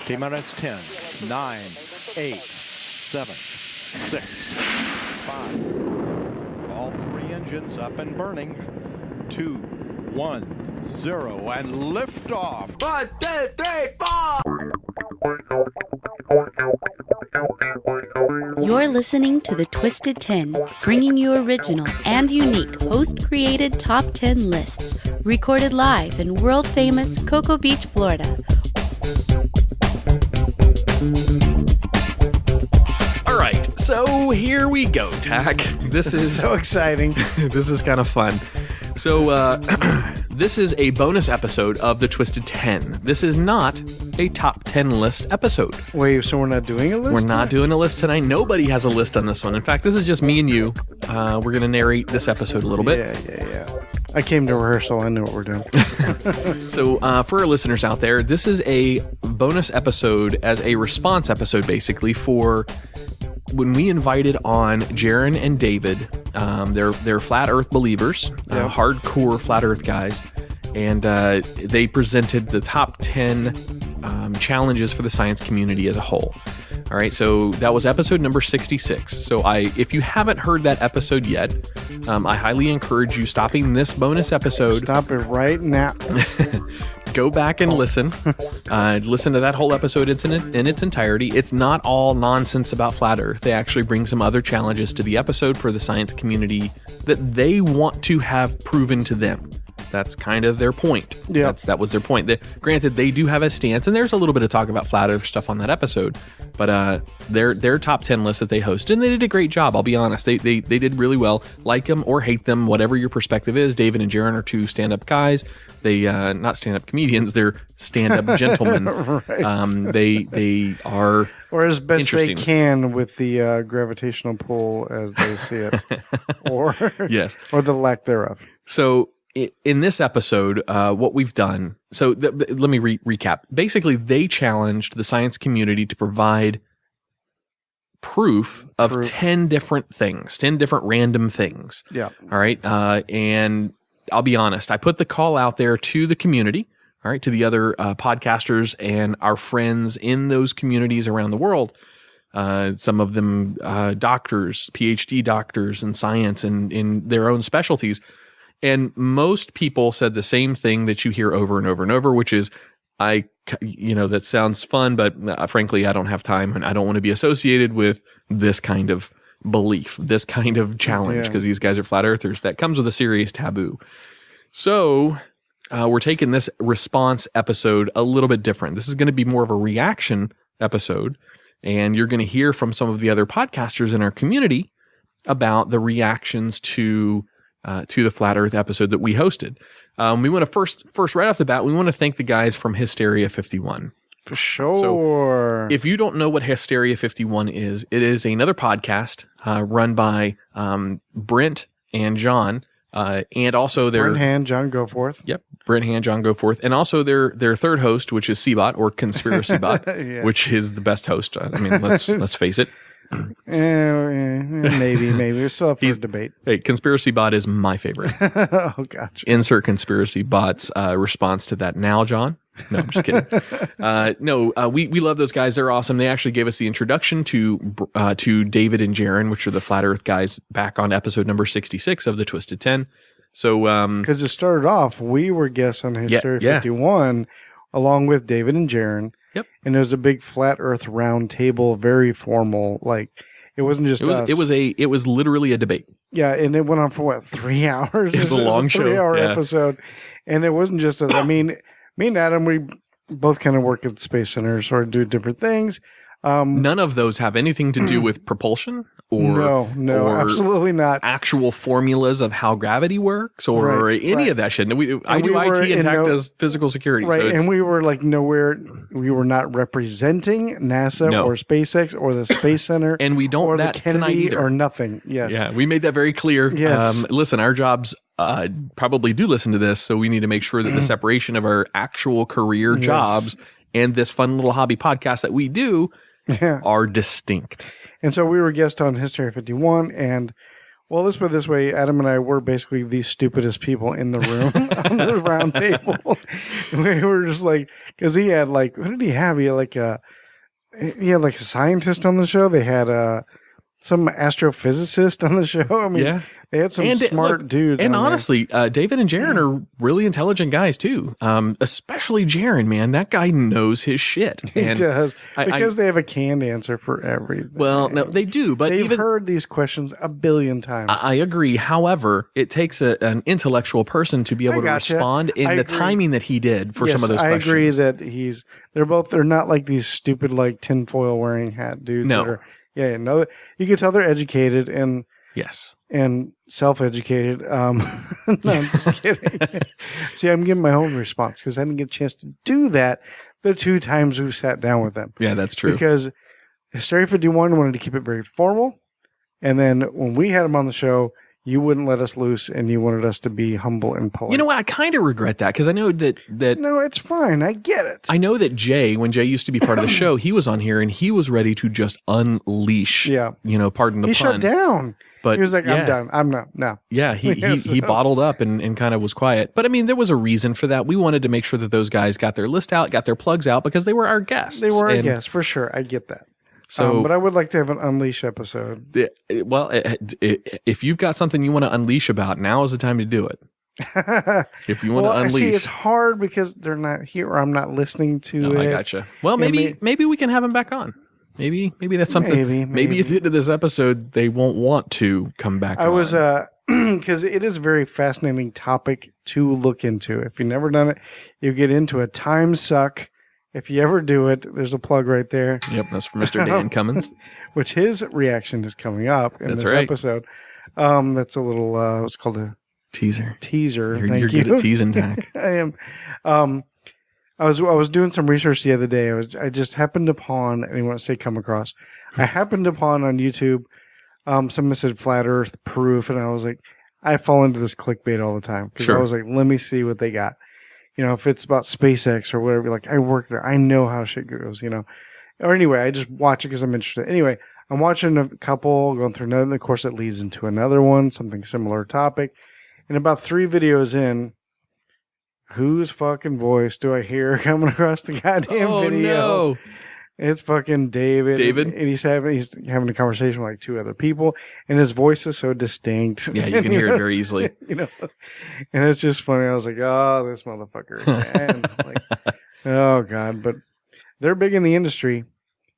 T-minus 10, 9, 8, 7, 6, 5. All three engines up and burning. 2, 1, 0, and liftoff. 1, 2, 3, 4. You're listening to The Twisted 10, bringing you original and unique host-created top 10 lists, recorded live in world-famous Cocoa Beach, Florida. All right, so here we go, Tach. This is so exciting. This is kind of fun. So this is a bonus episode of The Twisted 10. This is not a top 10 list episode. Wait, so we're not doing a list? We're not doing a list tonight. Nobody has a list on this one. In fact, this is just me and you. We're going to narrate this episode a little bit. Yeah. I came to rehearsal. I knew what we're doing. So for our listeners out there, this is a bonus episode as a response episode, basically, for when we invited on Jaron and David. They're flat Earth believers, hardcore flat Earth guys, and they presented the top 10 challenges for the science community as a whole. All right, so that was episode number 66. So if you haven't heard that episode yet, I highly encourage you stopping this bonus episode. Stop it right now. Go back and listen. Listen to that whole episode in its entirety. It's not all nonsense about flat Earth. They actually bring some other challenges to the episode for the science community that they want to have proven to them. That's kind of their point. Yeah. That was their point. Granted, they do have a stance, and there's a little bit of talk about flat Earth stuff on that episode, but their top 10 list that they hosted, and they did a great job, I'll be honest. They did really well. Like them or hate them, whatever your perspective is. David and Jaron are two stand-up guys. They not stand-up comedians, they're stand-up gentlemen. Right. They are or as best they interesting. can with the gravitational pull as they see it. or Yes. Or the lack thereof. So in this episode, what we've done, so let me recap. Basically, they challenged the science community to provide proof of 10 different things, 10 different random things. Yeah. All right. And I'll be honest, I put the call out there to the community, all right, to the other podcasters and our friends in those communities around the world. Some of them doctors, PhD doctors in science and in their own specialties. And most people said the same thing that you hear over and over and over, which is, that sounds fun, but frankly, I don't have time and I don't want to be associated with this kind of belief, this kind of challenge, because these guys are flat earthers. That comes with a serious taboo. So we're taking this response episode a little bit different. This is going to be more of a reaction episode, and you're going to hear from some of the other podcasters in our community about the reactions to the Flat Earth episode that we hosted. We want to first right off the bat, we want to thank the guys from Hysteria 51. For sure. So if you don't know what Hysteria 51 is, it is another podcast run by Brent and John, and also their Brent Hand, John Goforth. Yep, Brent Hand, John Goforth, and also their third host, which is Seabot or Conspiracy Bot, which is the best host. I mean, let's face it. Maybe. We're still up for debate. Hey, Conspiracy Bot is my favorite. Oh, gotcha. Insert Conspiracy Bot's response to that now, John. No, I'm just kidding. We love those guys. They're awesome. They actually gave us the introduction to David and Jaron, which are the Flat Earth guys, back on episode number 66 of the Twisted 10. So, because it started off, we were guests on Hysteria 51 along with David and Jaron. Yep. And it was a big flat earth round table, very formal. Like it wasn't just us. It was literally a debate. Yeah, and it went on for 3 hours? It was a long show. 3-hour episode. And it wasn't just us. I mean, me and Adam, we both kind of work at the Space Center, sort of do different things. None of those have anything to do with propulsion or absolutely not. Actual formulas of how gravity works or any of that shit. I do IT and Tach does physical security. Right, so and we were like nowhere. We were not representing NASA or SpaceX or the Space Center, and we don't or that the Kennedy tonight either. Or nothing. Yes. Yeah, we made that very clear. Yes. Listen, our jobs probably do listen to this, so we need to make sure that the separation of our actual career jobs and this fun little hobby podcast that we do are distinct. And so we were guests on Hysteria 51, and Well, let's put it this way. Adam and I were basically the stupidest people in the room on the round table. We were just like, because he had like, what did he have? He had like a scientist on the show. They had some astrophysicist on the show. I mean, they had some smart dudes. And honestly, David and Jaron are really intelligent guys too. Especially Jaron, man. That guy knows his shit. He does. Because they have a canned answer for everything. Well, no, they do. But they've heard these questions a billion times. I agree. However, it takes an intellectual person to be able to respond in the timing that he did for some of those questions. I agree that they're not like these stupid like tinfoil wearing hat dudes. No. No, you can tell they're educated and self-educated. No, I'm just kidding. See, I'm giving my own response because I didn't get a chance to do that the 2 times we've sat down with them. Yeah, that's true. Because Hysteria 51 wanted to keep it very formal, and then when we had them on the show, you wouldn't let us loose, and you wanted us to be humble and polite. You know what? I kind of regret that because I know that. No, it's fine. I get it. I know that Jay, when Jay used to be part of the show, he was on here and he was ready to just unleash. Yeah. Pardon the pun. He shut down. But he was like, I'm done. I'm not. No. Yeah, he bottled up and kind of was quiet. But I mean, there was a reason for that. We wanted to make sure that those guys got their list out, got their plugs out because they were our guests. They were our guests for sure. I get that. So, but I would like to have an unleash episode. Well, if you've got something you want to unleash about, now is the time to do it. If you want to unleash, see, it's hard because they're not here, or I'm not listening to it. I gotcha. Well, maybe we can have them back on. Maybe that's something. Maybe at the end of this episode, they won't want to come back. I was because it is a very fascinating topic to look into. If you've never done it, you get into a Timesuck. If you ever do it, there's a plug right there. Yep, that's from Mr. Dan Cummins. Which his reaction is coming up in this episode. That's a little, what's called a teaser. You're good at teasing, Tach. I am. I was doing some research the other day. I just happened upon, and I want to say come across, I happened upon on YouTube, someone said flat earth proof, and I was like, I fall into this clickbait all the time. Because I was like, let me see what they got. If it's about SpaceX or whatever, like I work there, I know how shit goes, Or anyway, I just watch it because I'm interested. Anyway, I'm watching a couple, going through another, and of course it leads into another one, something similar topic. And about 3 videos in, whose fucking voice do I hear coming across the goddamn video? No. It's fucking David. And he's having a conversation with like 2 other people, and his voice is so distinct. Yeah, you can hear it very easily. And it's just funny. I was like, oh, this motherfucker again. Oh God, but they're big in the industry,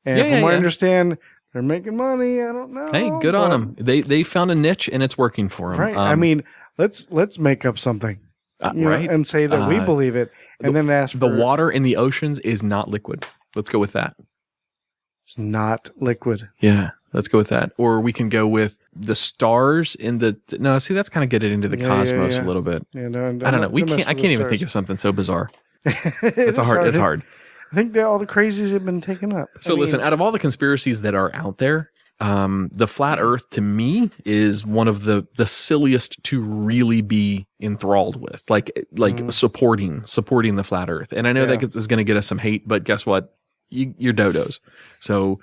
and from what I understand, they're making money. I don't know. Hey, good on them. They found a niche and it's working for them. Right. I mean, let's make up something, right, and say that we believe it, and then ask. The water in the oceans is not liquid. Let's go with that. It's not liquid. Yeah, let's go with that. Or we can go with the stars in the. No, see, that's kind of get it into the cosmos a little bit. Yeah, no, I don't know. I can't even think of something so bizarre. It's hard. I think all the crazies have been taken up. So listen, out of all the conspiracies that are out there, the flat Earth to me is one of the silliest to really be enthralled with, like supporting the flat Earth. And I know that is going to get us some hate, but guess what? You're dodos. So,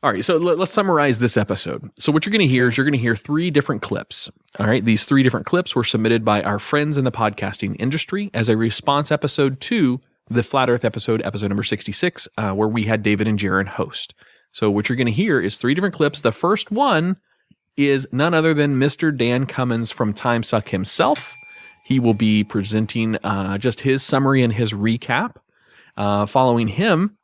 all right. So let's summarize this episode. So what you're going to hear is you're going to hear 3 different clips. All right. These 3 different clips were submitted by our friends in the podcasting industry as a response episode to the Flat Earth episode number 66, where we had David and Jaron host. So what you're going to hear is 3 different clips. The first one is none other than Mr. Dan Cummins from Timesuck himself. He will be presenting just his summary and his recap. Following him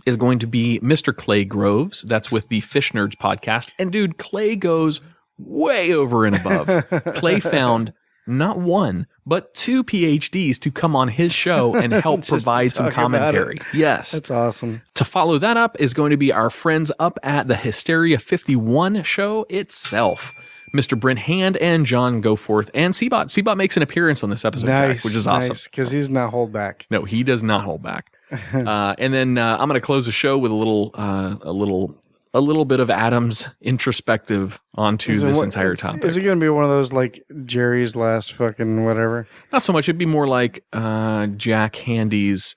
is going to be Mr. Clay Groves. That's with the Fish Nerds podcast. And dude, Clay goes way over and above. Clay found not 1, but 2 PhDs to come on his show and help provide some commentary. Yes. That's awesome. To follow that up is going to be our friends up at the Hysteria 51 show itself. Mr. Brent Hand and John Goforth and Seabot. Seabot makes an appearance on this episode, which is awesome. Because he's not hold back. No, he does not hold back. And then I'm going to close the show with a little a little bit of Adam's introspective onto this entire topic. Is it going to be one of those like Jerry's last fucking whatever? Not so much. It'd be more like Jack Handy's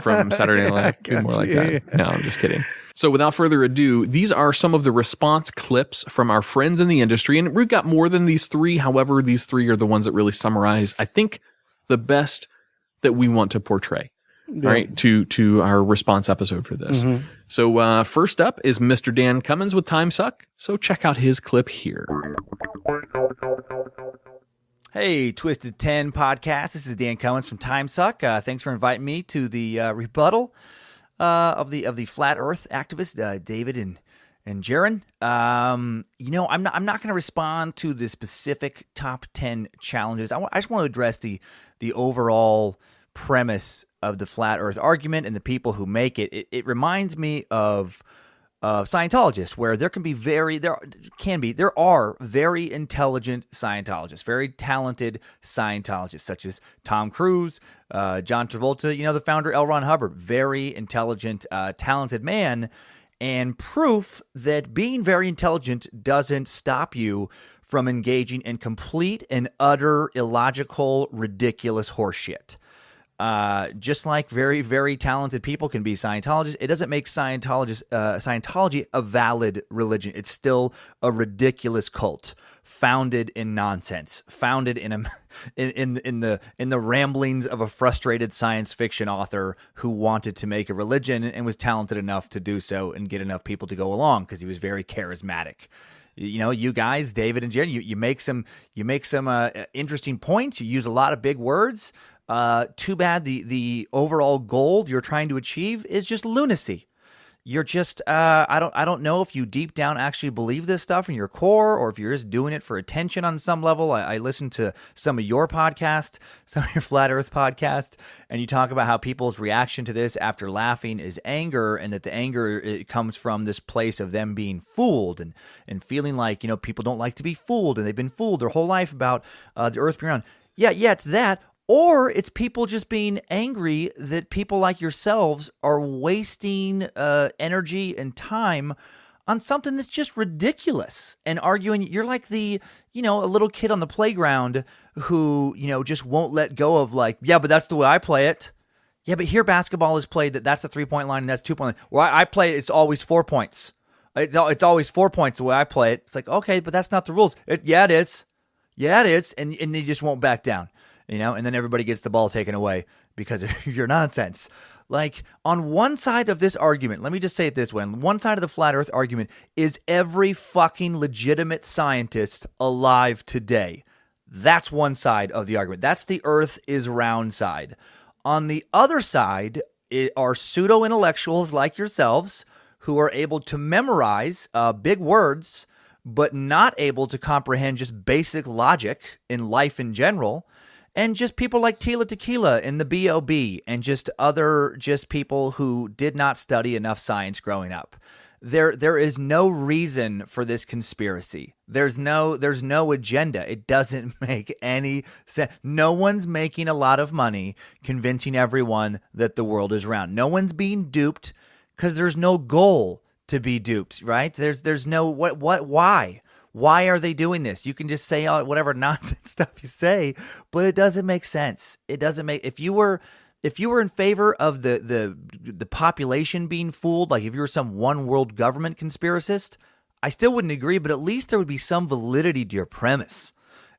from Saturday Night Live. It'd be more like that. No, I'm just kidding. So without further ado, these are some of the response clips from our friends in the industry. And we've got more than these three. However, these three are the ones that really summarize, I think, the best that we want to portray. Yeah. Right, to our response episode for this. Mm-hmm. So first up is Mr. Dan Cummins with Timesuck. So check out his clip here. Hey, Twisted 10 podcast. This is Dan Cummins from Timesuck. Thanks for inviting me to the rebuttal of the flat Earth activists, David and Jaron. I'm not going to respond to the specific top 10 challenges. I just want to address the overall premise of the flat Earth argument and the people who make it. It reminds me of Scientologists, where there are very intelligent Scientologists, very talented Scientologists, such as Tom Cruise, John Travolta, the founder L. Ron Hubbard, very intelligent, talented man, and proof that being very intelligent doesn't stop you from engaging in complete and utter illogical, ridiculous horseshit. Just like very, very talented people can be Scientologists, it doesn't make Scientology a valid religion. It's still a ridiculous cult founded in nonsense, founded in the ramblings of a frustrated science fiction author who wanted to make a religion and was talented enough to do so and get enough people to go along because he was very charismatic. You guys, David and Jen, you make some interesting points. You use a lot of big words. Too bad the overall goal you're trying to achieve is just lunacy. You're just I don't know if you deep down actually believe this stuff in your core, or if you're just doing it for attention on some level. I listened to some of your podcasts, some of your Flat Earth podcasts, and you talk about how people's reaction to this after laughing is anger, and that the anger it comes from this place of them being fooled and feeling like people don't like to be fooled, and they've been fooled their whole life about the Earth being around. Yeah, it's that. Or it's people just being angry that people like yourselves are wasting energy and time on something that's just ridiculous and arguing. You're like a little kid on the playground who, just won't let go of but that's the way I play it. Yeah, but here basketball is played that's the 3-point line and that's 2-point line. Well, I play it, it's always 4 points. It's always 4 points the way I play it. It's like, okay, but that's not the rules. Yeah, it is. And they just won't back down. And then everybody gets the ball taken away because of your nonsense. Like, on one side of this argument, let me just say it this way. On one side of the flat Earth argument is every fucking legitimate scientist alive today. That's one side of the argument. That's the Earth is round side. On the other side are pseudo-intellectuals like yourselves who are able to memorize big words, but not able to comprehend just basic logic in life in general. And just people like Tila Tequila and the B.O.B. and just other people who did not study enough science growing up. There is no reason for this conspiracy. There's no agenda. It doesn't make any sense. No one's making a lot of money convincing everyone that the world is round. No one's being duped because there's no goal to be duped, right? There's no why? Why are they doing this? You can just say whatever nonsense stuff you say, but it doesn't make sense. It doesn't make if you were in favor of the population being fooled, like if you were some one world government conspiracist, I still wouldn't agree, but at least there would be some validity to your premise.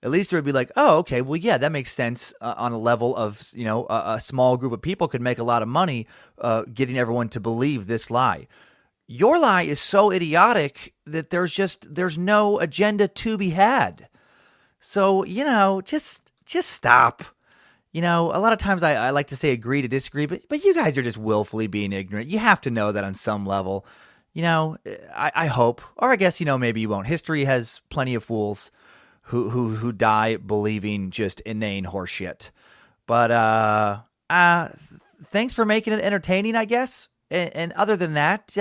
At least there would be like, oh, okay, well, yeah, that makes sense on a level of, a small group of people could make a lot of money getting everyone to believe this lie. Your lie is so idiotic that there's no agenda to be had. So, just stop. A lot of times I like to say agree to disagree, but you guys are just willfully being ignorant. You have to know that on some level. I hope, or I guess, maybe you won't. History has plenty of fools who die believing just inane horseshit. But thanks for making it entertaining, I guess. And other than that,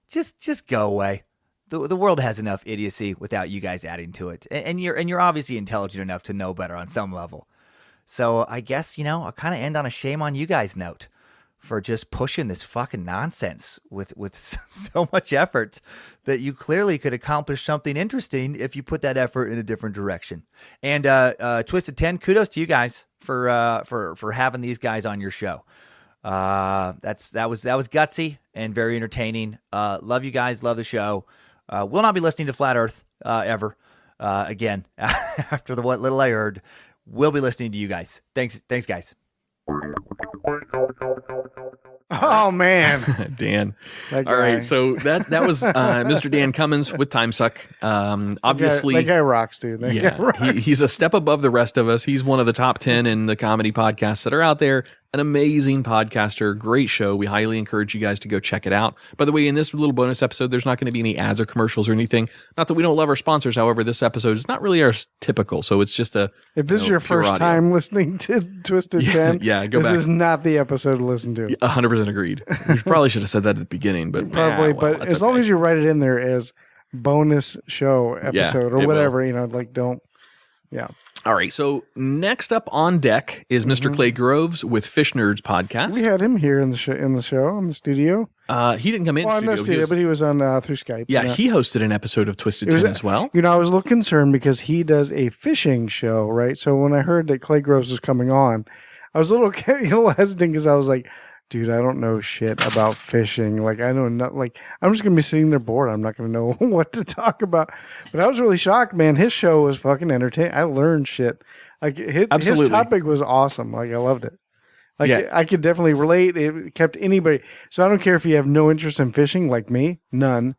just go away. The world has enough idiocy without you guys adding to it. And you're obviously intelligent enough to know better on some level. So I guess, I'll kind of end on a shame on you guys note. for just pushing this fucking nonsense with so much effort that you clearly could accomplish something interesting if you put that effort in a different direction. And Twisted 10, kudos to you guys for having these guys on your show. That was gutsy and very entertaining. Love you guys, love the show. Will not be listening to Flat Earth ever again after what little I heard. We'll be listening to you guys. Thanks guys. Oh man, Dan. All right, so that was Mr. Dan Cummins with Timesuck. Obviously, that guy rocks, dude. That guy rocks. He's a step above the rest of us. He's one of the top 10 in the comedy podcasts that are out there. An amazing podcaster, great show. We highly encourage you guys to go check it out. By the way, in this little bonus episode, there's not going to be any ads or commercials or anything. Not that we don't love our sponsors. However, this episode is not really our typical, so it's just a. If this is your first time listening to Twisted 10, go this back. is not the episode to listen to. 100% agreed. We probably should have said that at the beginning, but probably. But as long as you write it in there as bonus show episode or whatever, don't. Yeah. All right, so next up on deck is Mr. Clay Groves with Fish Nerds Podcast. We had him here in the show, in the studio. He didn't come in studio. But he was on through Skype. Yeah, he hosted an episode of Twisted 10 as well. I was a little concerned because he does a fishing show, right? So when I heard that Clay Groves was coming on, I was a little hesitant because I was like, dude, I don't know shit about fishing. Like, I know not. Like, I'm just gonna be sitting there bored. I'm not gonna know what to talk about. But I was really shocked, man. His show was fucking entertaining. I learned shit. Like, his topic was awesome. Like, I loved it. Like, I could definitely relate. It kept anybody. So I don't care if you have no interest in fishing, like me, none.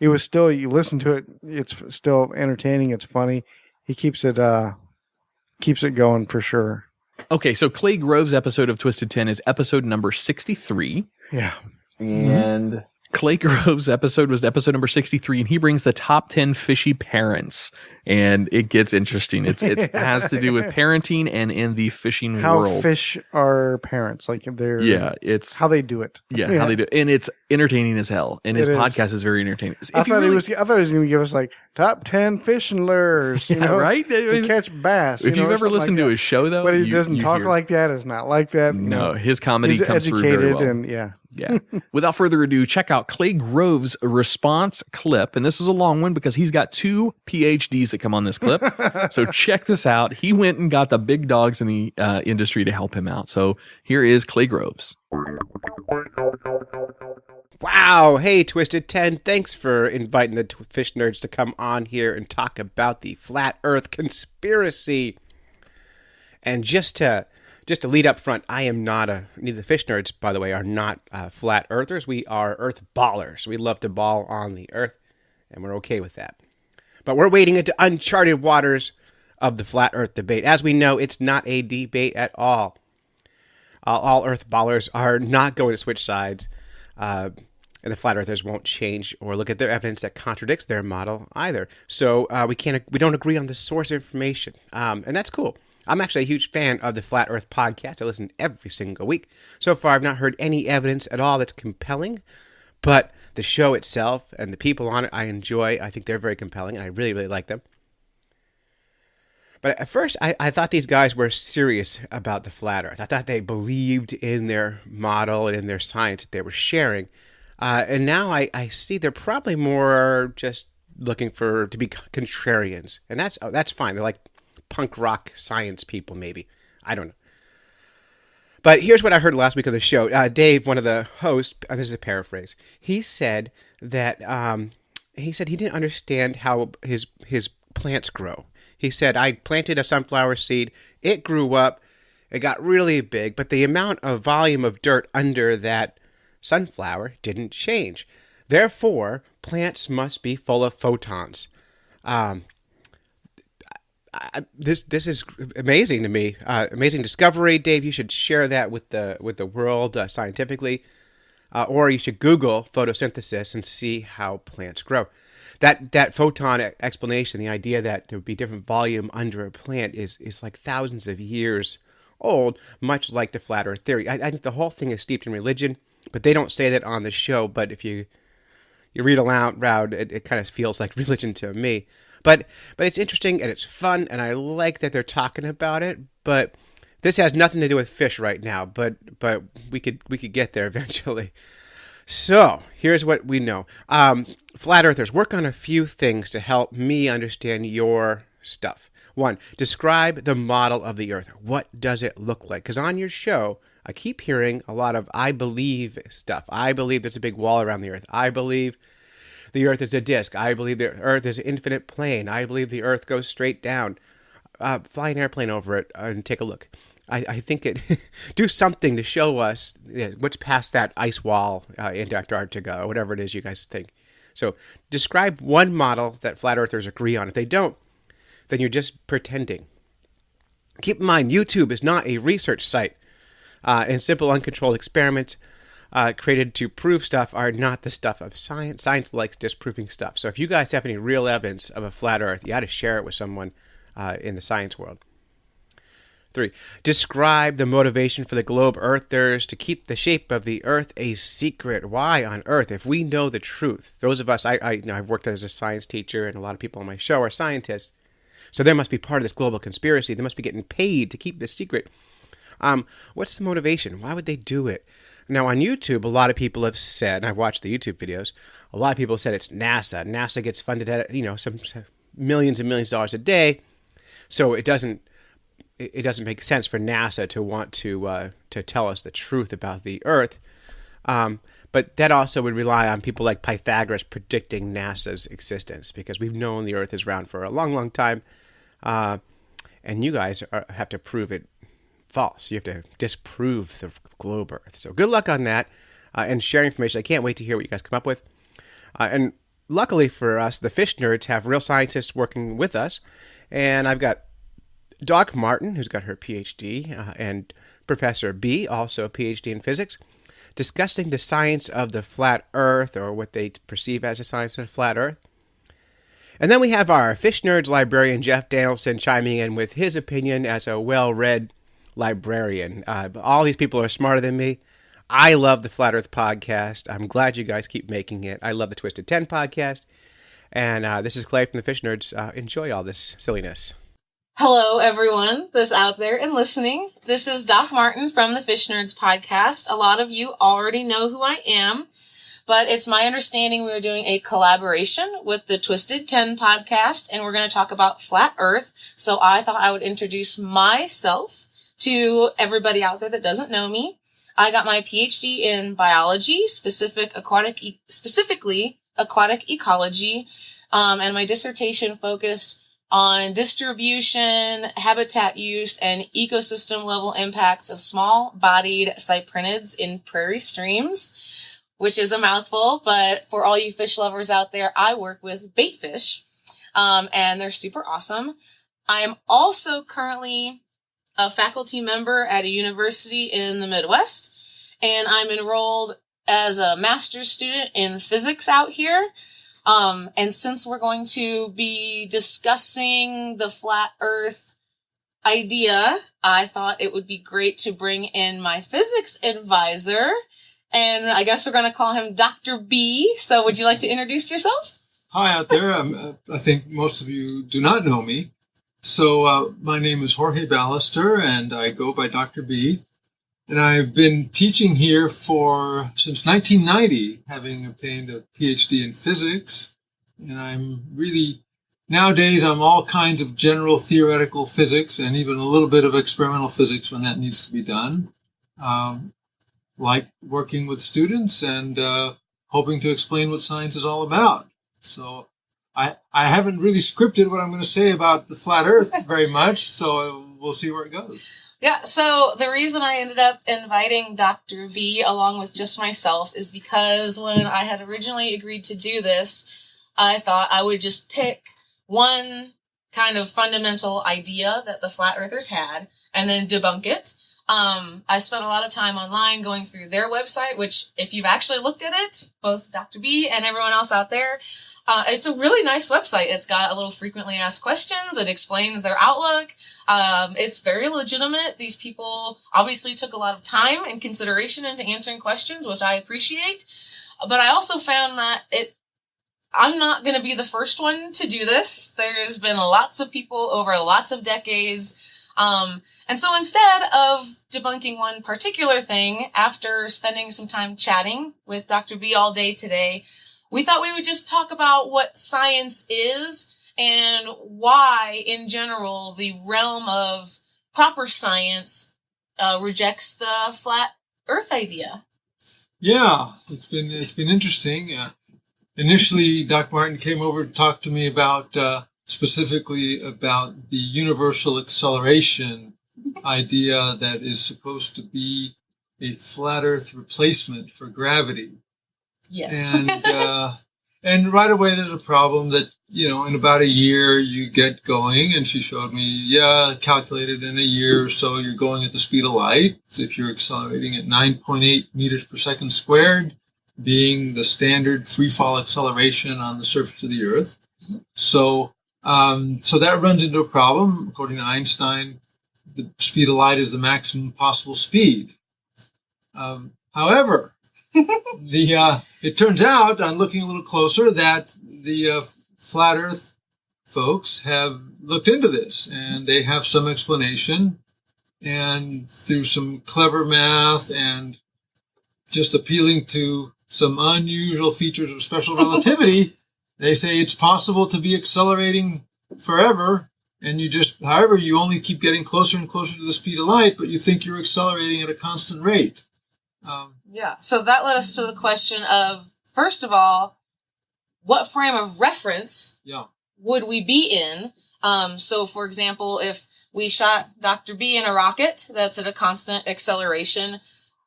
It was still, you listen to it. It's still entertaining. It's funny. He keeps it going for sure. Okay, so Clay Groves' episode of Twisted 10 is episode number 63. Yeah. And Clay Groves' episode was episode number 63, and he brings the top 10 fishy parents. And it gets interesting. It has to do with parenting and in the fishing world. How fish are parents. Like, they're... Yeah, it's... How they do it. Yeah, how they do it. And it's entertaining as hell. And his podcast is very entertaining. I thought he was going to give us, like, top 10 fishing lures. Right? To catch bass. If you've ever listened to his show, though... But he doesn't talk like that. It's not like that. No, his comedy comes through very well. And, yeah. Without further ado, check out Clay Groves' response clip. And this is a long one because he's got 2 PhDs that come on this clip. So check this out. He went and got the big dogs in the industry to help him out. So here is Clay Groves. Wow. Hey, Twisted 10. Thanks for inviting the fish nerds to come on here and talk about the flat earth conspiracy. And just to lead up front, I am not neither the fish nerds, by the way, are not flat earthers. We are earth ballers. We love to ball on the earth, and we're okay with that. But we're wading into uncharted waters of the flat earth debate. As we know, it's not a debate at all. All earth ballers are not going to switch sides, and the flat earthers won't change or look at their evidence that contradicts their model either. So we don't agree on the source information, and that's cool. I'm actually a huge fan of the Flat Earth Podcast. I listen every single week. So far, I've not heard any evidence at all that's compelling, but the show itself and the people on it, I enjoy. I think they're very compelling, and I really, really like them. But at first, I thought these guys were serious about the Flat Earth. I thought they believed in their model and in their science that they were sharing. And now I see they're probably more just looking to be contrarians. And that's fine. They're like punk rock science people, maybe. I don't know. But here's what I heard last week of the show. Dave, one of the hosts, this is a paraphrase. He said that he didn't understand how his plants grow. He said, I planted a sunflower seed. It grew up. It got really big. But the amount of volume of dirt under that sunflower didn't change. Therefore, plants must be full of photons. This is amazing to me. Amazing discovery, Dave. You should share that with the world scientifically, or you should Google photosynthesis and see how plants grow. That photon explanation, the idea that there would be different volume under a plant, is like thousands of years old, much like the flat Earth theory. I think the whole thing is steeped in religion, but they don't say that on the show. But if you read aloud, it kind of feels like religion to me. But it's interesting and it's fun, and I like that they're talking about it. But This has nothing to do with fish right now, but we could get there eventually. So here's what we know. Flat earthers, work on a few things to help me understand your stuff. 1, describe the model of the earth. What does it look like? Because on your show, I keep hearing a lot of I believe stuff. I believe there's a big wall around the earth. I believe the earth is a disc. I believe the earth is an infinite plane. I believe the earth goes straight down. Fly an airplane over it and take a look. I think it do something to show us what's past that ice wall into Antarctica or whatever it is you guys think. So describe one model that flat earthers agree on. If they don't, then you're just pretending. Keep in mind, YouTube is not a research site, and simple uncontrolled experiments created to prove stuff are not the stuff of science. Science likes disproving stuff. So if you guys have any real evidence of a flat earth, you got to share it with someone in the science world. 3, describe the motivation for the globe earthers to keep the shape of the earth a secret. Why on earth? If we know the truth, those of us, I've worked as a science teacher, and a lot of people on my show are scientists, so there must be part of this global conspiracy. They must be getting paid to keep this secret. What's the motivation? Why would they do it? Now on YouTube, a lot of people have said, and I've watched the YouTube videos, a lot of people said it's NASA. NASA gets funded at, some millions and millions of dollars a day, so it doesn't make sense for NASA to want to tell us the truth about the Earth. But that also would rely on people like Pythagoras predicting NASA's existence, because we've known the Earth is round for a long, long time, and you guys have to prove it false. You have to disprove the globe Earth. So good luck on that, and share information. I can't wait to hear what you guys come up with. And luckily for us, the fish nerds have real scientists working with us, and I've got Doc Martin, who's got her PhD, and Professor B, also a PhD in physics, discussing the science of the flat Earth, or what they perceive as the science of the flat Earth. And then we have our fish nerds librarian, Jeff Danielson, chiming in with his opinion as a well-read librarian. All these people are smarter than me. I love the Flat Earth podcast. I'm glad you guys keep making it. I love the Twisted 10 podcast. And this is Clay from the Fish Nerds. Enjoy all this silliness. Hello, everyone that's out there and listening. This is Doc Martin from the Fish Nerds podcast. A lot of you already know who I am, but it's my understanding we are doing a collaboration with the Twisted 10 podcast, and we're going to talk about flat Earth. So I thought I would introduce myself to everybody out there that doesn't know me. I got my PhD in biology, specifically aquatic ecology, and my dissertation focused on distribution, habitat use, and ecosystem level impacts of small-bodied cyprinids in prairie streams, which is a mouthful, but for all you fish lovers out there, I work with bait fish, and they're super awesome. I'm also currently a faculty member at a university in the Midwest, and I'm enrolled as a master's student in physics out here. And since we're going to be discussing the flat Earth idea, I thought it would be great to bring in my physics advisor, and I guess we're going to call him Dr. B. So would you like to introduce yourself? Hi out there. I think most of you do not know me. So my name is Jorge Ballester, and I go by Dr. B. And I've been teaching here since 1990, having obtained a PhD in physics. And nowadays I'm all kinds of general theoretical physics and even a little bit of experimental physics when that needs to be done. Like working with students and hoping to explain what science is all about. So I haven't really scripted what I'm going to say about the flat Earth very much, so we'll see where it goes. Yeah, so the reason I ended up inviting Dr. B along with just myself is because when I had originally agreed to do this, I thought I would just pick one kind of fundamental idea that the flat earthers had and then debunk it. I spent a lot of time online going through their website, which if you've actually looked at it, both Dr. B and everyone else out there, it's a really nice website. It's got a little frequently asked questions. It explains their outlook. It's very legitimate. These people obviously took a lot of time and consideration into answering questions, which I appreciate. But I also found that I'm not going to be the first one to do this. There's been lots of people over lots of decades. And so instead of debunking one particular thing, after spending some time chatting with Dr. B all day today, we thought we would just talk about what science is and why, in general, the realm of proper science rejects the flat Earth idea. Yeah, it's been interesting. Initially, Doc Martin came over to talk to me about specifically about the universal acceleration idea that is supposed to be a flat Earth replacement for gravity. Yes. And right away there's a problem that, in about a year you get going, and she showed me, calculated in a year or so you're going at the speed of light. So if you're accelerating at 9.8 meters per second squared, being the standard free fall acceleration on the surface of the Earth. So that runs into a problem. According to Einstein, the speed of light is the maximum possible speed. However, it turns out, on looking a little closer, that the flat Earth folks have looked into this, and they have some explanation. And through some clever math and just appealing to some unusual features of special relativity, they say it's possible to be accelerating forever, and you only keep getting closer and closer to the speed of light, but you think you're accelerating at a constant rate. Yeah. So that led us to the question of, first of all, what frame of reference would we be in? So, for example, if we shot Dr. B in a rocket that's at a constant acceleration,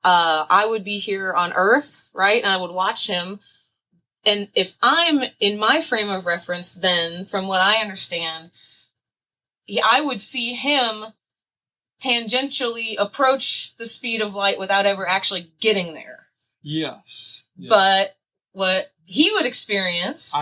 I would be here on Earth, right? And I would watch him. And if I'm in my frame of reference, then, from what I understand, I would see him tangentially approach the speed of light without ever actually getting there. Yes. But what he would experience,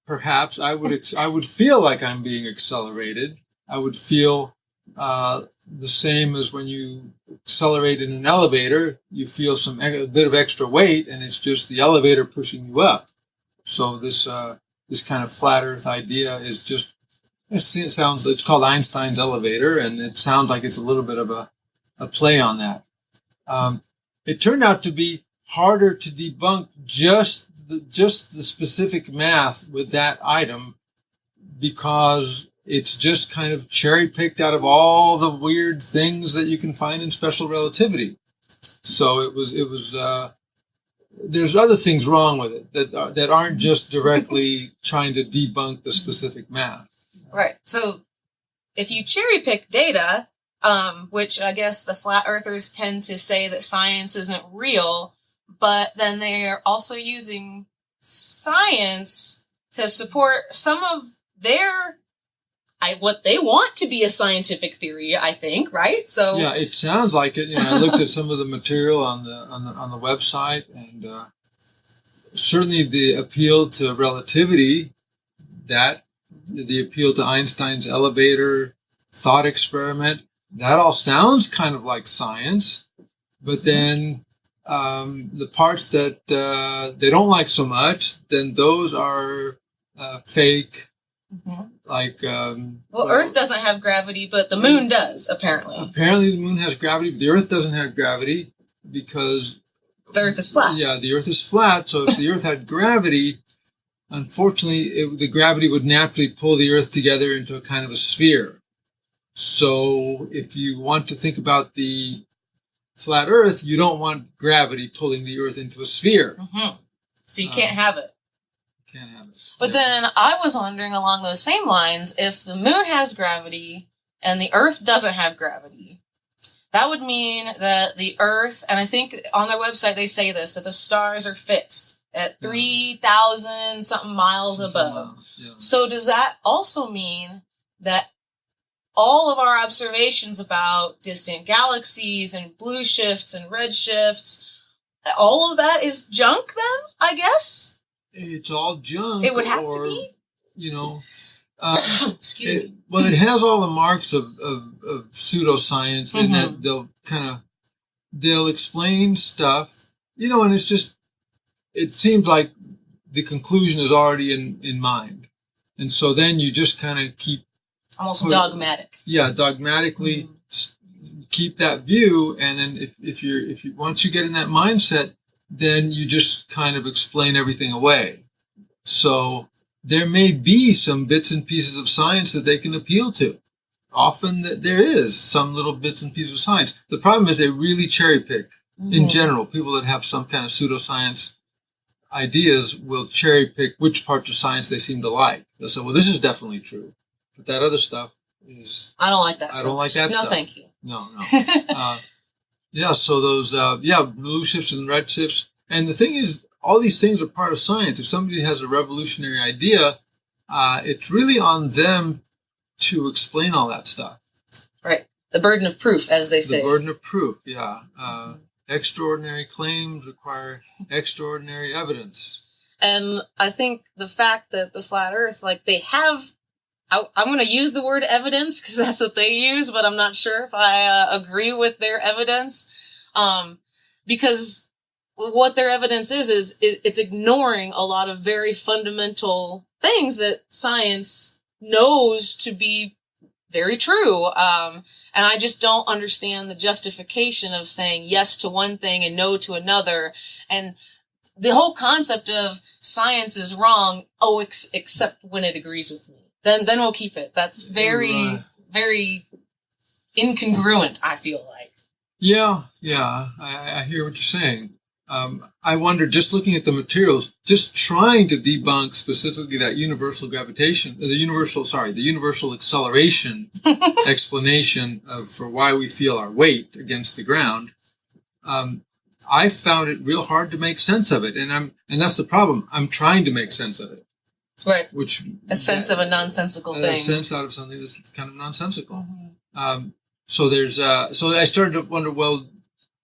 perhaps I would feel like I'm being accelerated. I would feel the same as when you accelerate in an elevator. You feel a bit of extra weight, and it's just the elevator pushing you up. So this kind of flat Earth idea is just, it's called Einstein's elevator, and it sounds like it's a little bit of a play on that. It turned out to be harder to debunk just the specific math with that item, because it's just kind of cherry picked out of all the weird things that you can find in special relativity. So it was there's other things wrong with it that aren't just directly trying to debunk the specific math. right. So if you cherry pick data, which I guess the flat earthers tend to say that science isn't real, but then they are also using science to support some of their what they want to be a scientific theory, I think, right? So yeah, it sounds like it. I looked at some of the material on the website, and certainly the appeal to relativity, the appeal to Einstein's elevator thought experiment, that all sounds kind of like science. But then the parts that they don't like so much, then those are fake. Mm-hmm. Like Earth doesn't have gravity, but the moon does, apparently. Apparently the moon has gravity, but the Earth doesn't have gravity because the Earth is flat. Yeah, the Earth is flat. So if the Earth had gravity, unfortunately, the gravity would naturally pull the Earth together into a kind of a sphere. So if you want to think about the flat Earth, you don't want gravity pulling the Earth into a sphere. Mm-hmm. So you can't have it. Can't have it. But then I was wondering along those same lines, if the moon has gravity and the Earth doesn't have gravity, that would mean that the Earth, and I think on their website they say this, that the stars are fixed at 3,000 something miles above. Yeah. So does that also mean that all of our observations about distant galaxies and blue shifts and red shifts, all of that is junk then, I guess? It's all junk. It would have to be? Excuse me. Well, it has all the marks of pseudoscience in that they'll explain stuff, and it's just, it seems like the conclusion is already in mind. And so then you just kind of keep Almost dogmatic. Yeah, dogmatically keep that view, and then if you once you get in that mindset, then you just kind of explain everything away. So there may be some bits and pieces of science that they can appeal to. Often there is some little bits and pieces of science. The problem is they really cherry pick. In general, people that have some kind of pseudoscience ideas will cherry pick which parts of science they seem to like. They'll say, well, this is definitely true, but that other stuff is... I don't like that I don't like that No, stuff. thank you. No. Yeah, so those, blue shifts and red shifts. And the thing is, all these things are part of science. If somebody has a revolutionary idea, it's really on them to explain all that stuff. Right. The burden of proof, as they say. The burden of proof, yeah. Extraordinary claims require extraordinary evidence. And I think the fact that the flat earth, like they have, I'm going to use the word evidence because that's what they use, but I'm not sure if I agree with their evidence. Because what their evidence is it's ignoring a lot of very fundamental things that science knows to be very true. And I just don't understand the justification of saying yes to one thing and no to another. And the whole concept of science is wrong, except when it agrees with me. Then we'll keep it. That's very, very incongruent, I feel like. Yeah, I hear what you're saying. I wonder, just looking at the materials, just trying to debunk specifically that universal gravitation, the universal acceleration explanation for why we feel our weight against the ground. I found it real hard to make sense of it, and that's the problem. I'm trying to make sense of it. Right. Which a sense of a nonsensical thing. A sense out of something that's kind of nonsensical. So there's so I started to wonder, well,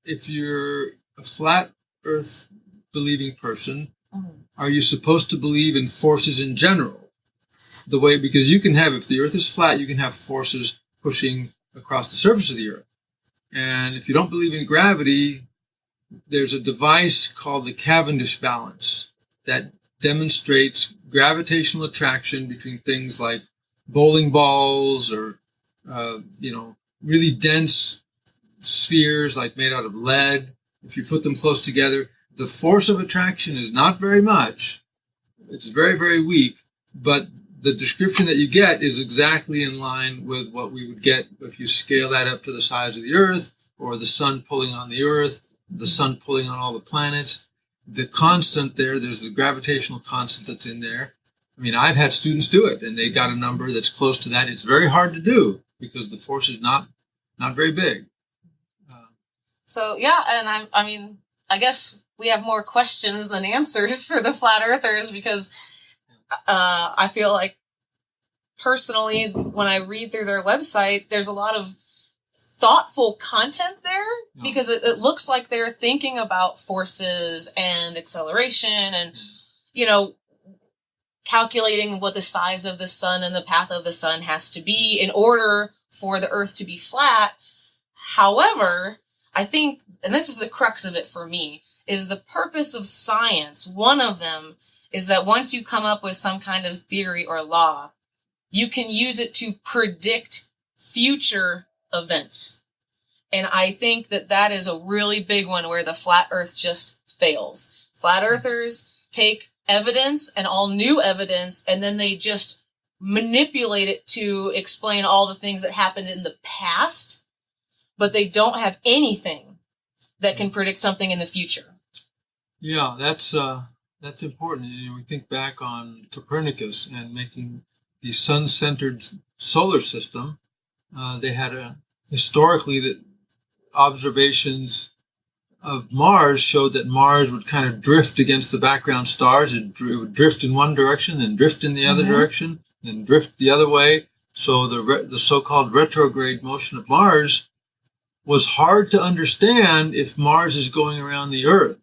if you're a flat Earth believing person, are you supposed to believe in forces in general? Because you can have, if the Earth is flat, you can have forces pushing across the surface of the Earth. And if you don't believe in gravity, there's a device called the Cavendish balance that demonstrates gravitational attraction between things like bowling balls or, really dense spheres like made out of lead. If you put them close together, the force of attraction is not very much. It's very, very weak, but the description that you get is exactly in line with what we would get if you scale that up to the size of the Earth, or the sun pulling on the Earth, the sun pulling on all the planets. The constant there's the gravitational constant that's in there. I mean, I've had students do it, and they got a number that's close to that. It's very hard to do because the force is not very big. So, yeah, and I guess we have more questions than answers for the flat earthers because I feel like personally, when I read through their website, there's a lot of thoughtful content there because it looks like they're thinking about forces and acceleration and, calculating what the size of the sun and the path of the sun has to be in order for the Earth to be flat. However, I think, and this is the crux of it for me, is the purpose of science. One of them is that once you come up with some kind of theory or law, you can use it to predict future events. And I think that is a really big one where the flat earth just fails. Flat earthers take evidence and all new evidence, and then they just manipulate it to explain all the things that happened in the past, but they don't have anything that can predict something in the future. Yeah, that's important. We think back on Copernicus and making the sun-centered solar system. They had historically that observations of Mars showed that Mars would kind of drift against the background stars. It would drift in one direction, then drift in the other direction, then drift the other way. So the so-called retrograde motion of Mars was hard to understand if Mars is going around the Earth.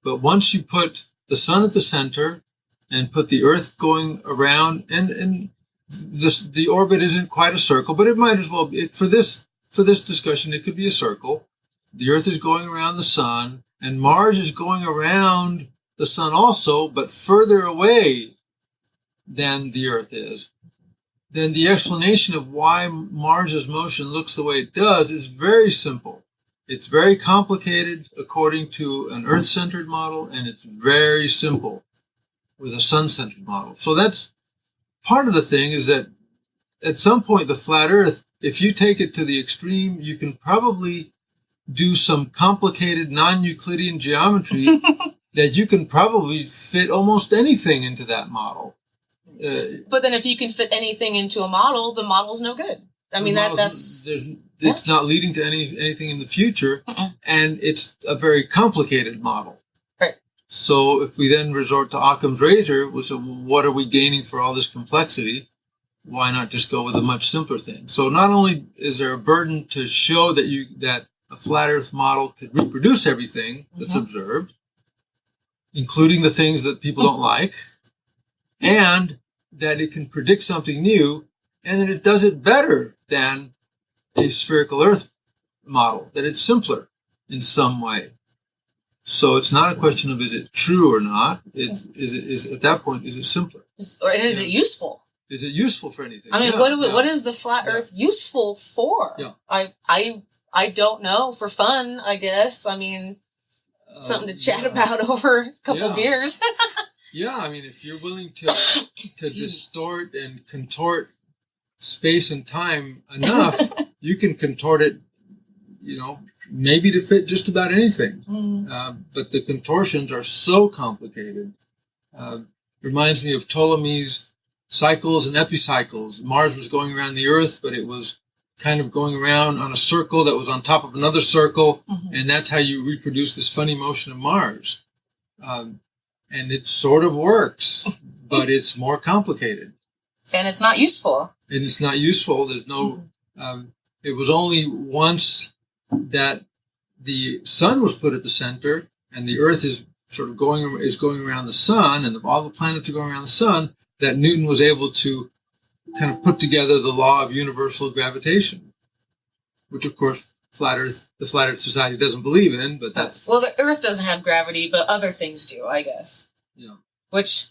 But once you put the sun at the center and put the Earth going around, and the orbit isn't quite a circle, but it might as well be, for this discussion, it could be a circle. The Earth is going around the sun, and Mars is going around the sun also, but further away than the Earth is. then the explanation of why Mars's motion looks the way it does is very simple. It's very complicated according to an Earth-centered model, and it's very simple with a Sun-centered model. So that's part of the thing, is that at some point the flat Earth, if you take it to the extreme, you can probably do some complicated non-Euclidean geometry that you can probably fit almost anything into that model. But then if you can fit anything into a model, the model's no good. I mean, it's not leading to anything in the future, and it's a very complicated model. Right. So if we then resort to Occam's razor, which what are we gaining for all this complexity? Why not just go with a much simpler thing? So not only is there a burden to show that a flat Earth model could reproduce everything that's observed, including the things that people don't like, and that it can predict something new, and that it does it better than a spherical Earth model, that it's simpler in some way. So it's not a question of is it true or not. Is at that point, is it simpler? Is it useful? Is it useful for anything? I mean, what is the flat Earth useful for? Yeah. I don't know. For fun, I guess. I mean, something to chat about over a couple beers. Yeah, I mean, if you're willing to distort and contort space and time enough, you can contort it, maybe to fit just about anything. But the contortions are so complicated. Reminds me of Ptolemy's cycles and epicycles. Mars was going around the Earth, but it was kind of going around on a circle that was on top of another circle, and that's how you reproduce this funny motion of Mars. And it sort of works, but it's more complicated. And it's not useful. There's no, it was only once that the sun was put at the center and the Earth is sort of going around the sun, and all the planets are going around the sun, that Newton was able to kind of put together the law of universal gravitation, which of course the Flat Earth Society doesn't believe in, but that's... Well, the Earth doesn't have gravity, but other things do, I guess. Yeah. Which...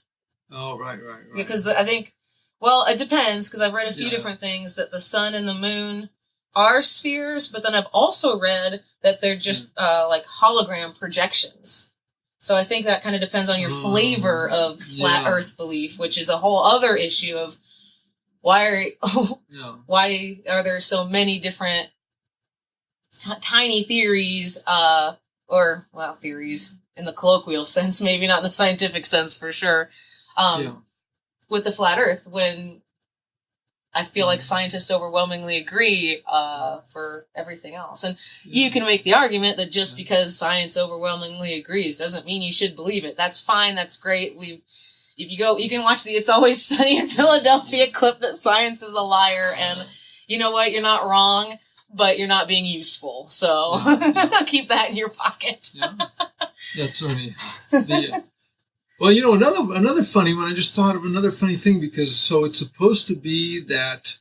Oh, right. Because I think... Well, it depends, because I've read a few different things, that the sun and the moon are spheres, but then I've also read that they're just like hologram projections. So I think that kind of depends on your flavor of flat Earth belief, which is a whole other issue of why are there so many different tiny theories, theories in the colloquial sense, maybe not in the scientific sense for sure, with the flat Earth, when I feel like scientists overwhelmingly agree for everything else. And you can make the argument that just because science overwhelmingly agrees doesn't mean you should believe it. That's fine. That's great. If you go, you can watch the It's Always Sunny in Philadelphia clip that science is a liar. And you know what? You're not wrong, but you're not being useful. So keep that in your pocket. That's funny. Well, another funny one, I just thought of another funny thing, because so it's supposed to be that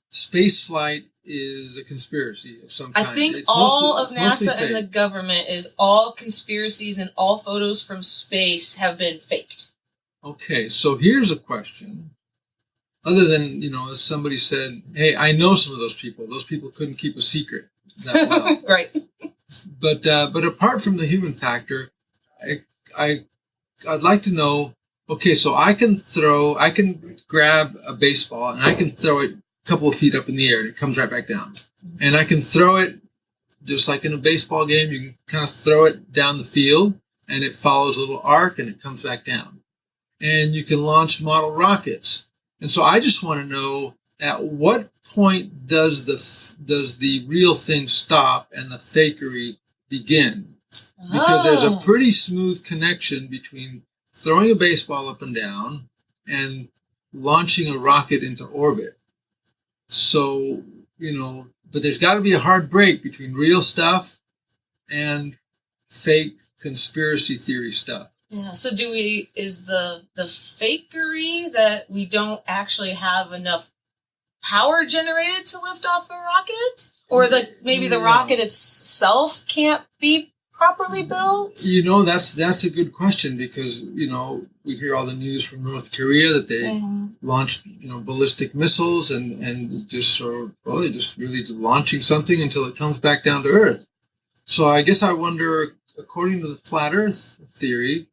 space flight is a conspiracy of some kind. I think all of NASA and the government is all conspiracies, and all photos from space have been faked. Okay, so here's a question. Other than, as somebody said, hey, I know some of those people. Those people couldn't keep a secret that well. Right. But apart from the human factor, I'd like to know, okay, so I can grab a baseball and I can throw it a couple of feet up in the air and it comes right back down. And I can throw it just like in a baseball game. You can kind of throw it down the field and it follows a little arc and it comes back down. And you can launch model rockets. And so I just want to know, at what point does the real thing stop and the fakery begin? Because there's a pretty smooth connection between throwing a baseball up and down and launching a rocket into orbit. So, but there's got to be a hard break between real stuff and fake conspiracy theory stuff. Yeah. So is the fakery that we don't actually have enough power generated to lift off a rocket? Or maybe the rocket itself can't be properly built? You know, that's a good question because, you know, we hear all the news from North Korea that they launched, you know, ballistic missiles and just sort of, well, they're just really launching something until it comes back down to Earth. So I guess I wonder, according to the flat Earth theory,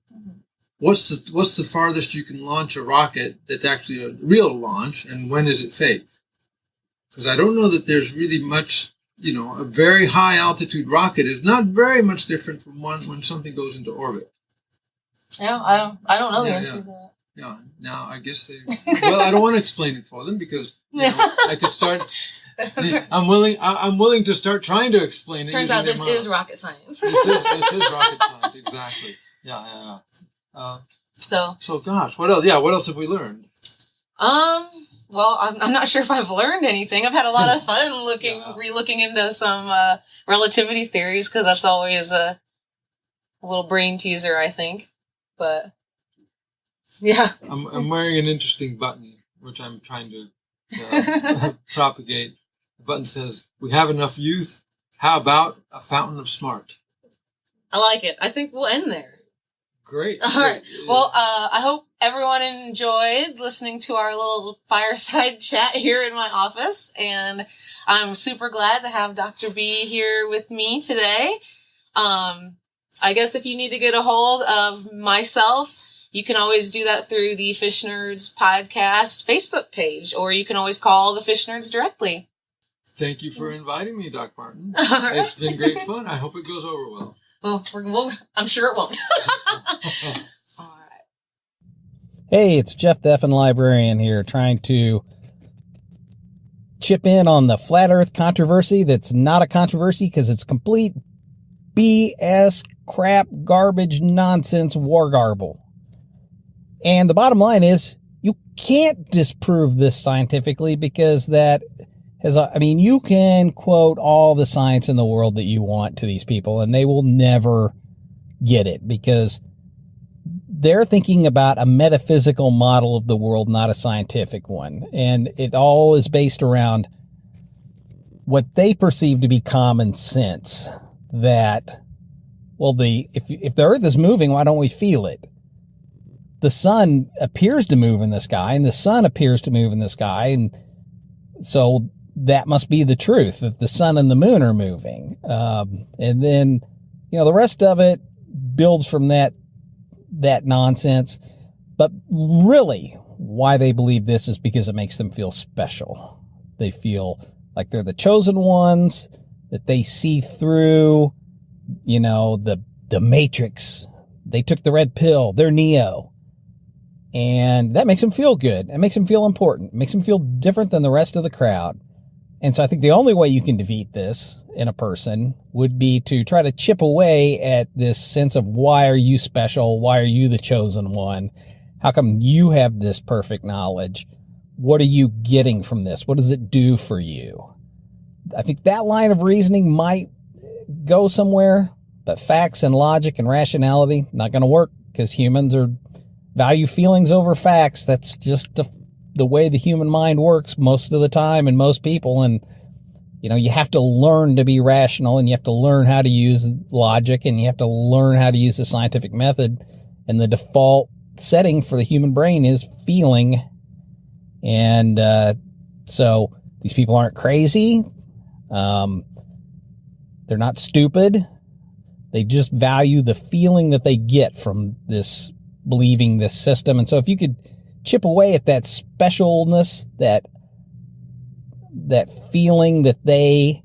what's the farthest you can launch a rocket that's actually a real launch, and when is it fake? Because I don't know that there's really much, you know, a very high altitude rocket is not very much different from one when something goes into orbit. Yeah, I don't know the answer to that. Yeah, now I guess they. Well, I don't want to explain it for them because you know, I could start. Right. I'm willing to start trying to explain it. Turns out this is rocket science. This is rocket science, exactly. Yeah. So gosh, what else? Yeah, what else have we learned? Well, I'm not sure if I've learned anything. I've had a lot of fun re-looking into some relativity theories because that's always a little brain teaser, I think. But yeah, I'm wearing an interesting button, which I'm trying to propagate. The button says, "We have enough youth. How about a fountain of smart?" I like it. I think we'll end there. Great. All right. Well, I hope everyone enjoyed listening to our little fireside chat here in my office, and I'm super glad to have Dr. B here with me today. I guess if you need to get a hold of myself, you can always do that through the Fish Nerds Podcast Facebook page, or you can always call the Fish Nerds directly. Thank you for inviting me, Doc Martin. Right. It's been great fun. I hope it goes over well. Well, I'm sure it won't. All right. Hey, it's Jeff the effing librarian here, trying to chip in on the flat earth controversy that's not a controversy because it's complete BS, crap, garbage, nonsense, war garble. And the bottom line is you can't disprove this scientifically because you can quote all the science in the world that you want to these people and they will never get it because they're thinking about a metaphysical model of the world, not a scientific one. And it all is based around what they perceive to be common sense that, well, if the earth is moving, why don't we feel it? The sun appears to move in the sky and the sun appears to move in the sky. And so that must be the truth, that the sun and the moon are moving. And then, you know, the rest of it builds from that nonsense. But really, why they believe this is because it makes them feel special. They feel like they're the chosen ones, that they see through, you know, the Matrix. They took the red pill. They're Neo. And that makes them feel good. It makes them feel important. It makes them feel different than the rest of the crowd. And so I think the only way you can defeat this in a person would be to try to chip away at this sense of why are you special? Why are you the chosen one? How come you have this perfect knowledge? What are you getting from this? What does it do for you? I think that line of reasoning might go somewhere, but facts and logic and rationality, not going to work because humans value feelings over facts. That's just the way the human mind works most of the time and most people. And, you know, you have to learn to be rational and you have to learn how to use logic and you have to learn how to use the scientific method. And the default setting for the human brain is feeling. And, so these people aren't crazy. They're not stupid. They just value the feeling that they get from this believing this system. And so if you could chip away at that specialness, that feeling that they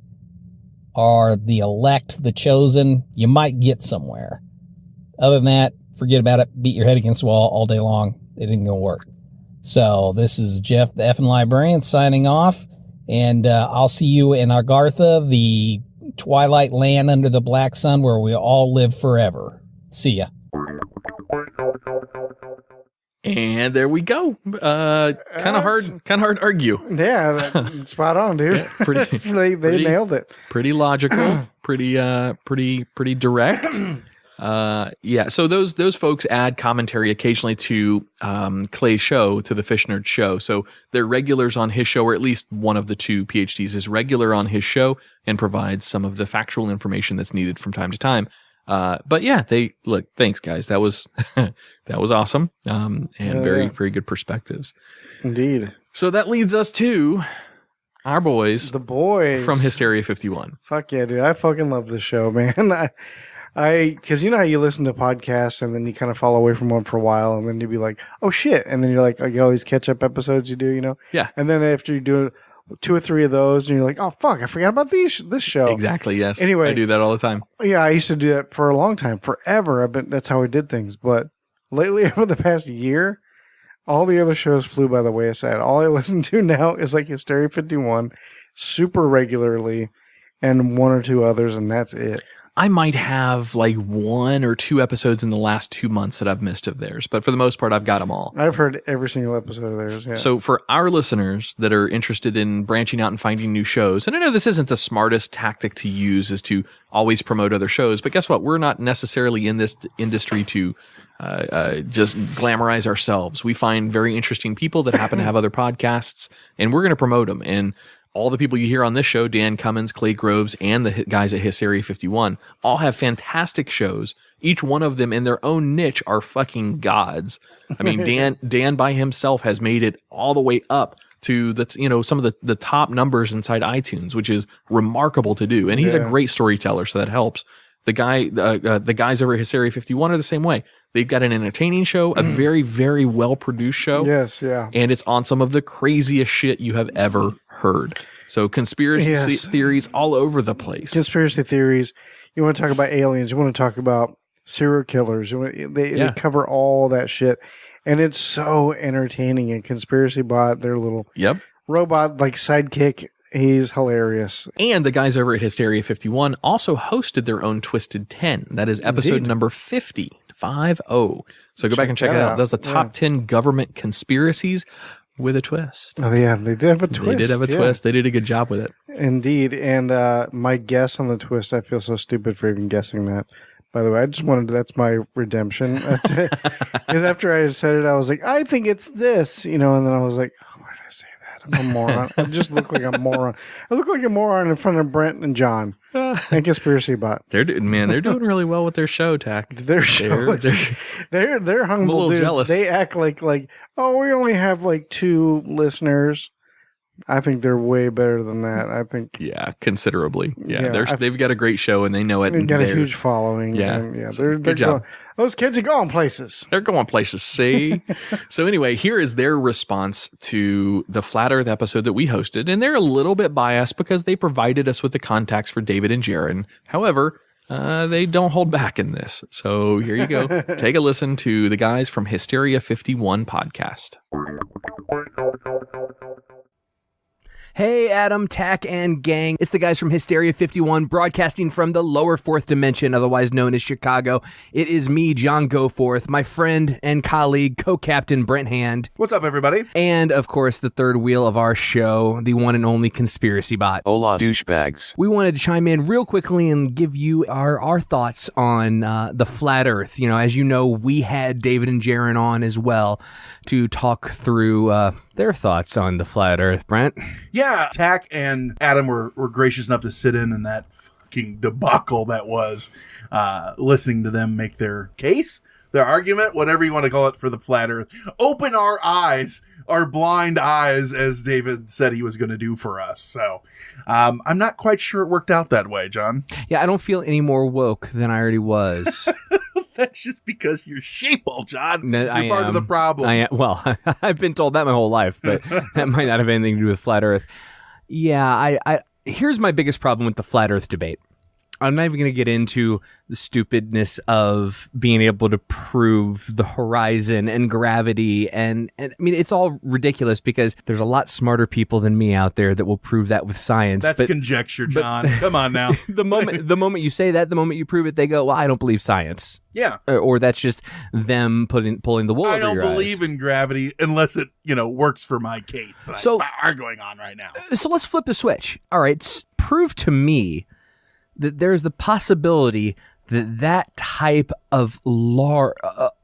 are the elect, the chosen, you might get somewhere. Other than that, forget about it. Beat your head against the wall all day long. It ain't gonna work. So this is Jeff, the effing librarian, signing off. And I'll see you in Agartha, the twilight land under the black sun where we all live forever. See ya. And there we go. Kind of hard to argue. Yeah, spot on, dude. Yeah, pretty, they nailed it. Pretty logical. pretty direct. Yeah. So those folks add commentary occasionally to Clay's show, to the Fish Nerd show. So they're regulars on his show, or at least one of the two PhDs is regular on his show and provides some of the factual information that's needed from time to time. But yeah, thanks guys. That was, that was awesome. And very good perspectives. Indeed. So that leads us to our boys. The boys. From Hysteria 51. Fuck yeah, dude. I fucking love this show, man. Because you know how you listen to podcasts and then you kind of fall away from one for a while and then you'd be like, oh shit. And then you're like, I get all these catch up episodes you do, you know? Yeah. And then after you do 2 or 3 of those and you're like, oh fuck, I forgot about this show. Exactly. Yes. Anyway. I do that all the time. Yeah. I used to do that for a long time, forever. That's how I did things. But lately, over the past year, all the other shows flew by the wayside. All I listen to now is like Hysteria 51 super regularly and 1 or 2 others. And that's it. I might have like 1 or 2 episodes in the last 2 months that I've missed of theirs, but for the most part, I've got them all. I've heard every single episode of theirs. Yeah. So for our listeners that are interested in branching out and finding new shows, and I know this isn't the smartest tactic to use is to always promote other shows, but guess what? We're not necessarily in this industry to just glamorize ourselves. We find very interesting people that happen to have other podcasts, and we're going to promote them. And all the people you hear on this show, Dan Cummins, Clay Groves, and the guys at Hysteria 51, all have fantastic shows. Each one of them in their own niche are fucking gods. I mean, Dan by himself has made it all the way up to some of the top numbers inside iTunes, which is remarkable to do. And he's a great storyteller, so that helps. The guys over at Hysteria 51 are the same way. They've got an entertaining show, a very, very well-produced show. Yes, yeah. And it's on some of the craziest shit you have ever heard. So conspiracy theories all over the place. Conspiracy theories. You want to talk about aliens. You want to talk about serial killers. They cover all that shit. And it's so entertaining. And Conspiracy Bot, their little robot like sidekick, he's hilarious. And the guys over at Hysteria 51 also hosted their own Twisted 10. That is episode number 50. 50. So go back and check it out. That's the top 10 government conspiracies with a twist. Oh, yeah. They did have a twist. They did have a twist. They did a good job with it. Indeed. And my guess on the twist, I feel so stupid for even guessing that. By the way, I just that's my redemption. That's it. Because after I said it, I was like, I think it's this, and then I was like, oh, why did I say that? I'm a moron. I just look like a moron. I look like a moron in front of Brent and John and Conspiracy Bot. They're doing really well with their show, Tach. Their show, they're humble a little dudes. jealous. They act like, oh, we only have 2 listeners. I think they're way better than that. I think, considerably. They've got a great show and they know it. They've got a huge following. They're good job. Those kids are going places. They're going places. See. So anyway, here is their response to the Flat Earth episode that we hosted, and they're a little bit biased because they provided us with the contacts for David and Jaron. However, they don't hold back in this. So here you go. Take a listen to the guys from Hysteria 51 podcast. Hey, Adam, Tach, and gang. It's the guys from Hysteria 51 broadcasting from the lower 4th dimension, otherwise known as Chicago. It is me, John Goforth, my friend and colleague, co-captain Brent Hand. What's up, everybody? And, of course, the third wheel of our show, the one and only Conspiracy Bot. Hola, douchebags. We wanted to chime in real quickly and give you our thoughts on the Flat Earth. As you know, we had David and Jaron on as well to talk through their thoughts on the Flat Earth. Brent? Yeah, Tach and Adam were gracious enough to sit in that fucking debacle that was listening to them make their case, their argument, whatever you want to call it, for the Flat Earth. Open our eyes, our blind eyes, as David said he was going to do for us. So I'm not quite sure it worked out that way, John. Yeah, I don't feel any more woke than I already was. That's just because you're sheeple, John. You're I part of the problem. Well, I've been told that my whole life, but that might not have anything to do with Flat Earth. Yeah, here's my biggest problem with the Flat Earth debate. I'm not even going to get into the stupidness of being able to prove the horizon and gravity. And I mean, it's all ridiculous because there's a lot smarter people than me out there that will prove that with science. That's conjecture, John. Come on now. The moment you say that, the moment you prove it, they go, well, I don't believe science. Yeah. Or that's just them pulling the wool over your eyes. I don't believe in gravity unless it, works for my case that I'm arguing on right now. So let's flip the switch. All right. Prove to me that there's the possibility that type of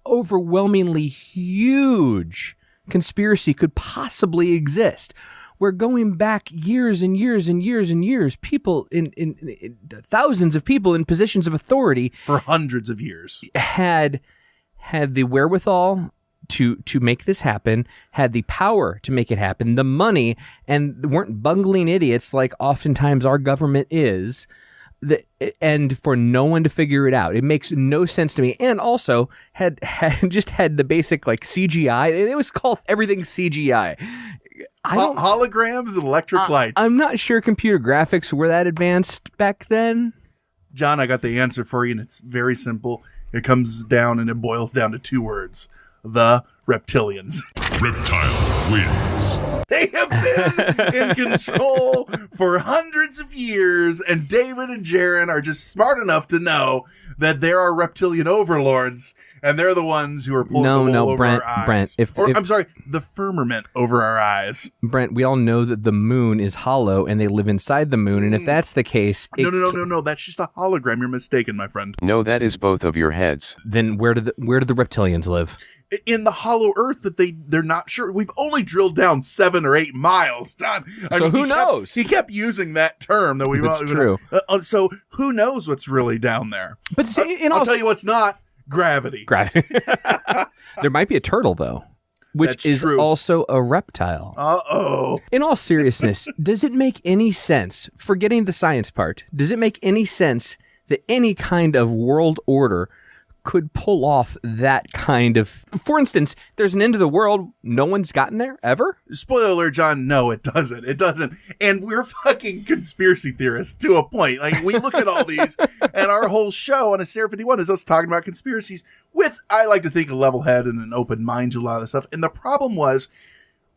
overwhelmingly huge conspiracy could possibly exist. We're going back years and years and years and years. People in thousands of people in positions of authority for hundreds of years had the wherewithal to make this happen, had the power to make it happen, the money, and weren't bungling idiots like oftentimes our government is. And for no one to figure it out. It makes no sense to me. And also had the basic like CGI. It was called everything CGI. Holograms and electric lights. I'm not sure computer graphics were that advanced back then. John, I got the answer for you, and it's very simple. It comes down and it boils down to 2 words. The reptilians. Reptile wins. They have been in control for hundreds of years, and David and Jaren are just smart enough to know that there are reptilian overlords, and they're the ones who are pulling the wool over our eyes. Brent, I'm sorry, the firmament over our eyes. Brent, we all know that the moon is hollow, and they live inside the moon, and if that's the case... No, that's just a hologram. You're mistaken, my friend. No, that is both of your heads. Then where do the reptilians live? In the hollow earth that they're not sure. We've only drilled down 7 or 8 miles, John. Who knows? He kept using that term that we've. That's true. So who knows what's really down there? But I'll tell you what's not gravity. There might be a turtle though, which That's is true. also a reptile. Uh-oh. In all seriousness, does it make any sense, forgetting the science part, does it make any sense that any kind of world order could pull off that kind of... For instance, there's an end of the world, no one's gotten there, ever? Spoiler alert, John, no, it doesn't. It doesn't. And we're fucking conspiracy theorists to a point. Like, we look at all these, and our whole show on Hysteria 51 is us talking about conspiracies with, I like to think, a level head and an open mind to a lot of this stuff. And the problem was,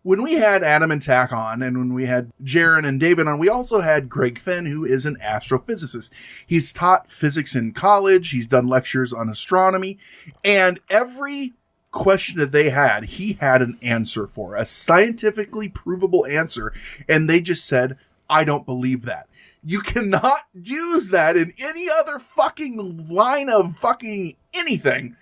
when we had Adam and Tach on, and when we had Jaren and David on, we also had Greg Finn, who is an astrophysicist. He's taught physics in college. He's done lectures on astronomy. And every question that they had, he had an answer for, a scientifically provable answer. And they just said, I don't believe that. You cannot use that in any other fucking line of fucking anything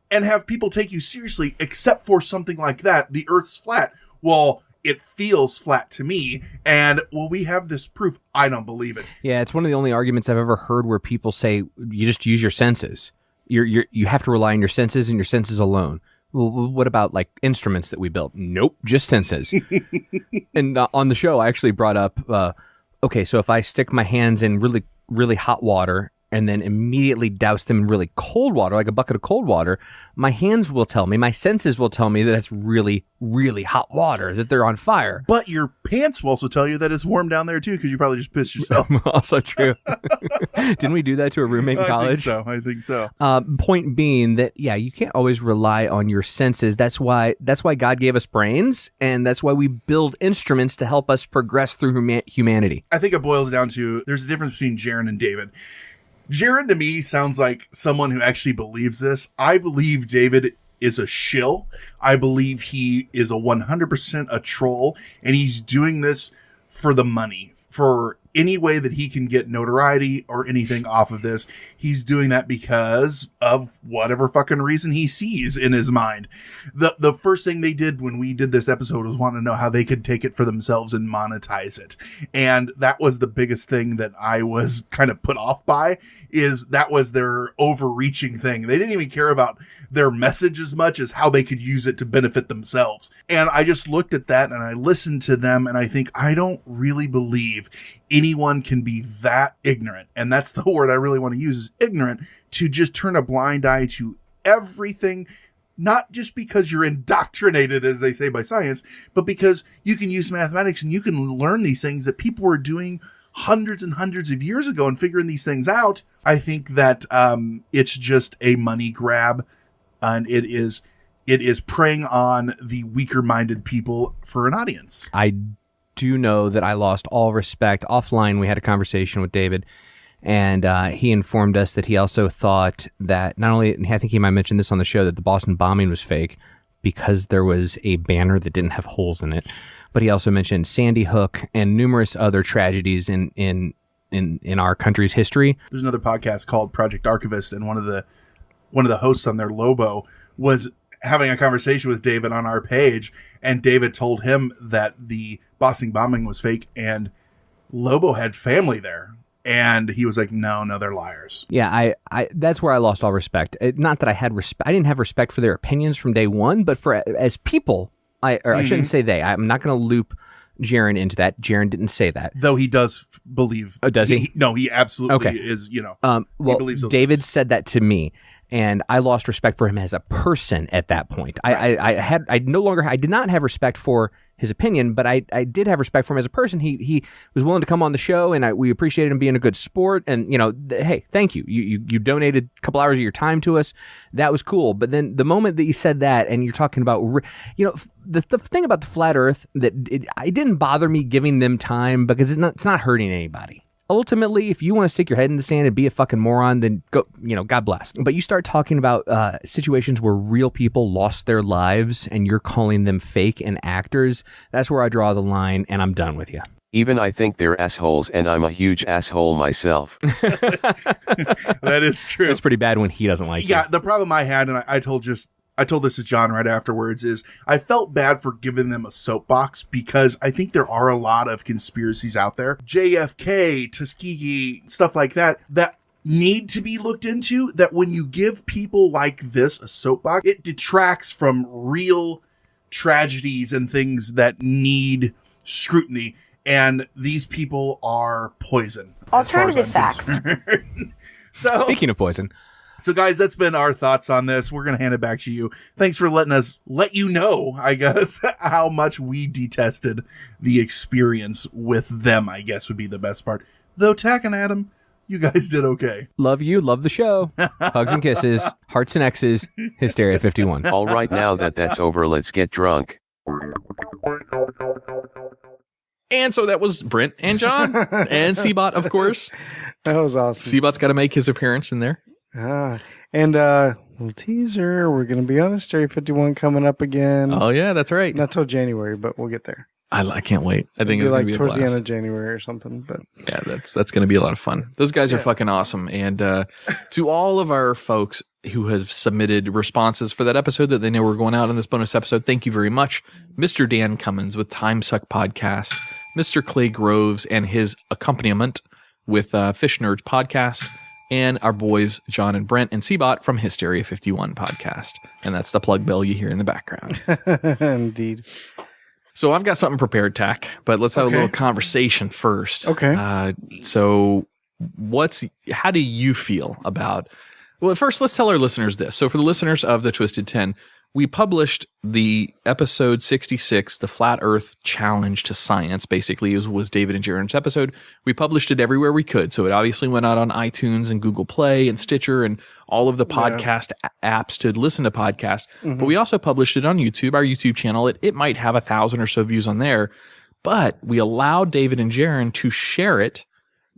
and have people take you seriously, except for something like that. The Earth's flat. Well, it feels flat to me, and we have this proof. I don't believe it. Yeah, it's one of the only arguments I've ever heard where people say you just use your senses. You have to rely on your senses and your senses alone. Well, what about like instruments that we built? Nope, just senses. And on the show, I actually brought up, okay, so if I stick my hands in really, really hot water and then immediately douse them in really cold water, like a bucket of cold water, my hands will tell me, my senses will tell me that it's really, really hot water, that they're on fire. But your pants will also tell you that it's warm down there too, because you probably just pissed yourself. Also true. Didn't we do that to a roommate in college? I think so. Point being that, yeah, you can't always rely on your senses. That's why God gave us brains, and that's why we build instruments to help us progress through humanity. I think it boils down to, there's a difference between Jaren and David. Jaren to me sounds like someone who actually believes this. I believe David is a shill. I believe he is 100% a troll, and he's doing this for the money, for any way that he can get notoriety or anything off of this. He's doing that because of whatever fucking reason he sees in his mind. The first thing they did when we did this episode was want to know how they could take it for themselves and monetize it. And that was the biggest thing that I was kind of put off by, is that was their overreaching thing. They didn't even care about their message as much as how they could use it to benefit themselves. And I just looked at that and I listened to them, and I think, I don't really believe anyone can be that ignorant. And that's the word I really want to use, is ignorant, to just turn a blind eye to everything, not just because you're indoctrinated, as they say, by science, but because you can use mathematics and you can learn these things that people were doing hundreds and hundreds of years ago and figuring these things out. I think that it's just a money grab, and it is preying on the weaker-minded people for an audience. I do know that I lost all respect. Offline, we had a conversation with David, and he informed us that he also thought that not only, I think he might mention this on the show, that the Boston bombing was fake because there was a banner that didn't have holes in it. But he also mentioned Sandy Hook and numerous other tragedies in our country's history. There's another podcast called Project Archivist, and one of the hosts on there, Lobo, was having a conversation with David on our page, and David told him that the Boston bombing was fake and Lobo had family there. And he was like, no, they're liars. Yeah, I that's where I lost all respect. Not that I had respect. I didn't have respect for their opinions from day one, but as people, I shouldn't say they. I'm not going to loop Jaron into that. Jaron didn't say that. Though he does believe. Oh, does he? No, he absolutely is, well, he believes those David things. said that to me, and I lost respect for him as a person at that point. I did not have respect for his opinion, but I did have respect for him as a person. He was willing to come on the show, and we appreciated him being a good sport. And hey, thank you. You donated a couple hours of your time to us. That was cool. But then the moment that you said that, and you're talking about, the thing about the flat Earth that it didn't bother me giving them time because it's not hurting anybody. Ultimately, if you want to stick your head in the sand and be a fucking moron, then go, God bless. But you start talking about situations where real people lost their lives and you're calling them fake and actors, that's where I draw the line, and I'm done with you. Even I think they're assholes, and I'm a huge asshole myself. That is true. It's pretty bad when he doesn't like Yeah, you. the problem I had, and I told this to John right afterwards, is I felt bad for giving them a soapbox because I think there are a lot of conspiracies out there. JFK, Tuskegee, stuff like that need to be looked into, that when you give people like this a soapbox, it detracts from real tragedies and things that need scrutiny. And these people are poison. Alternative facts. So, speaking of poison. So guys, that's been our thoughts on this. We're going to hand it back to you. Thanks for letting us let you know, I guess, how much we detested the experience with them, I guess would be the best part. Though Tach and Adam, you guys did okay. Love you. Love the show. Hugs and kisses. Hearts and X's. Hysteria 51. All right, now that's over, let's get drunk. And so that was Brent and John and Seabot, of course. That was awesome. Seabot's got to make his appearance in there. And little teaser, we're going to be on Hysteria 51 coming up again. Oh, yeah, that's right. Not till January, but we'll get there. I can't wait. I think it's going to be a towards blast. the end of January or something. But yeah, that's going to be a lot of fun. Those guys are fucking awesome. And to all of our folks who have submitted responses for that episode that they know we're going out on this bonus episode, thank you very much. Mr. Dan Cummins with Timesuck Podcast, Mr. Clay Groves and his accompaniment with Fish Nerds Podcast, and our boys John and Brent and Seabot from Hysteria 51 Podcast. And that's the plug bell you hear in the background. Indeed. So I've got something prepared, Tach, but let's have a little conversation first. Okay. So how do you feel about, well, first let's tell our listeners this. So for the listeners of the Twisted 10, we published the episode 66, the Flat Earth Challenge to Science, basically was David and Jaron's episode. We published it everywhere we could. So it obviously went out on iTunes and Google Play and Stitcher and all of the podcast apps to listen to podcasts. Mm-hmm. But we also published it on YouTube, our YouTube channel. It might have 1,000 or so views on there, but we allowed David and Jaron to share it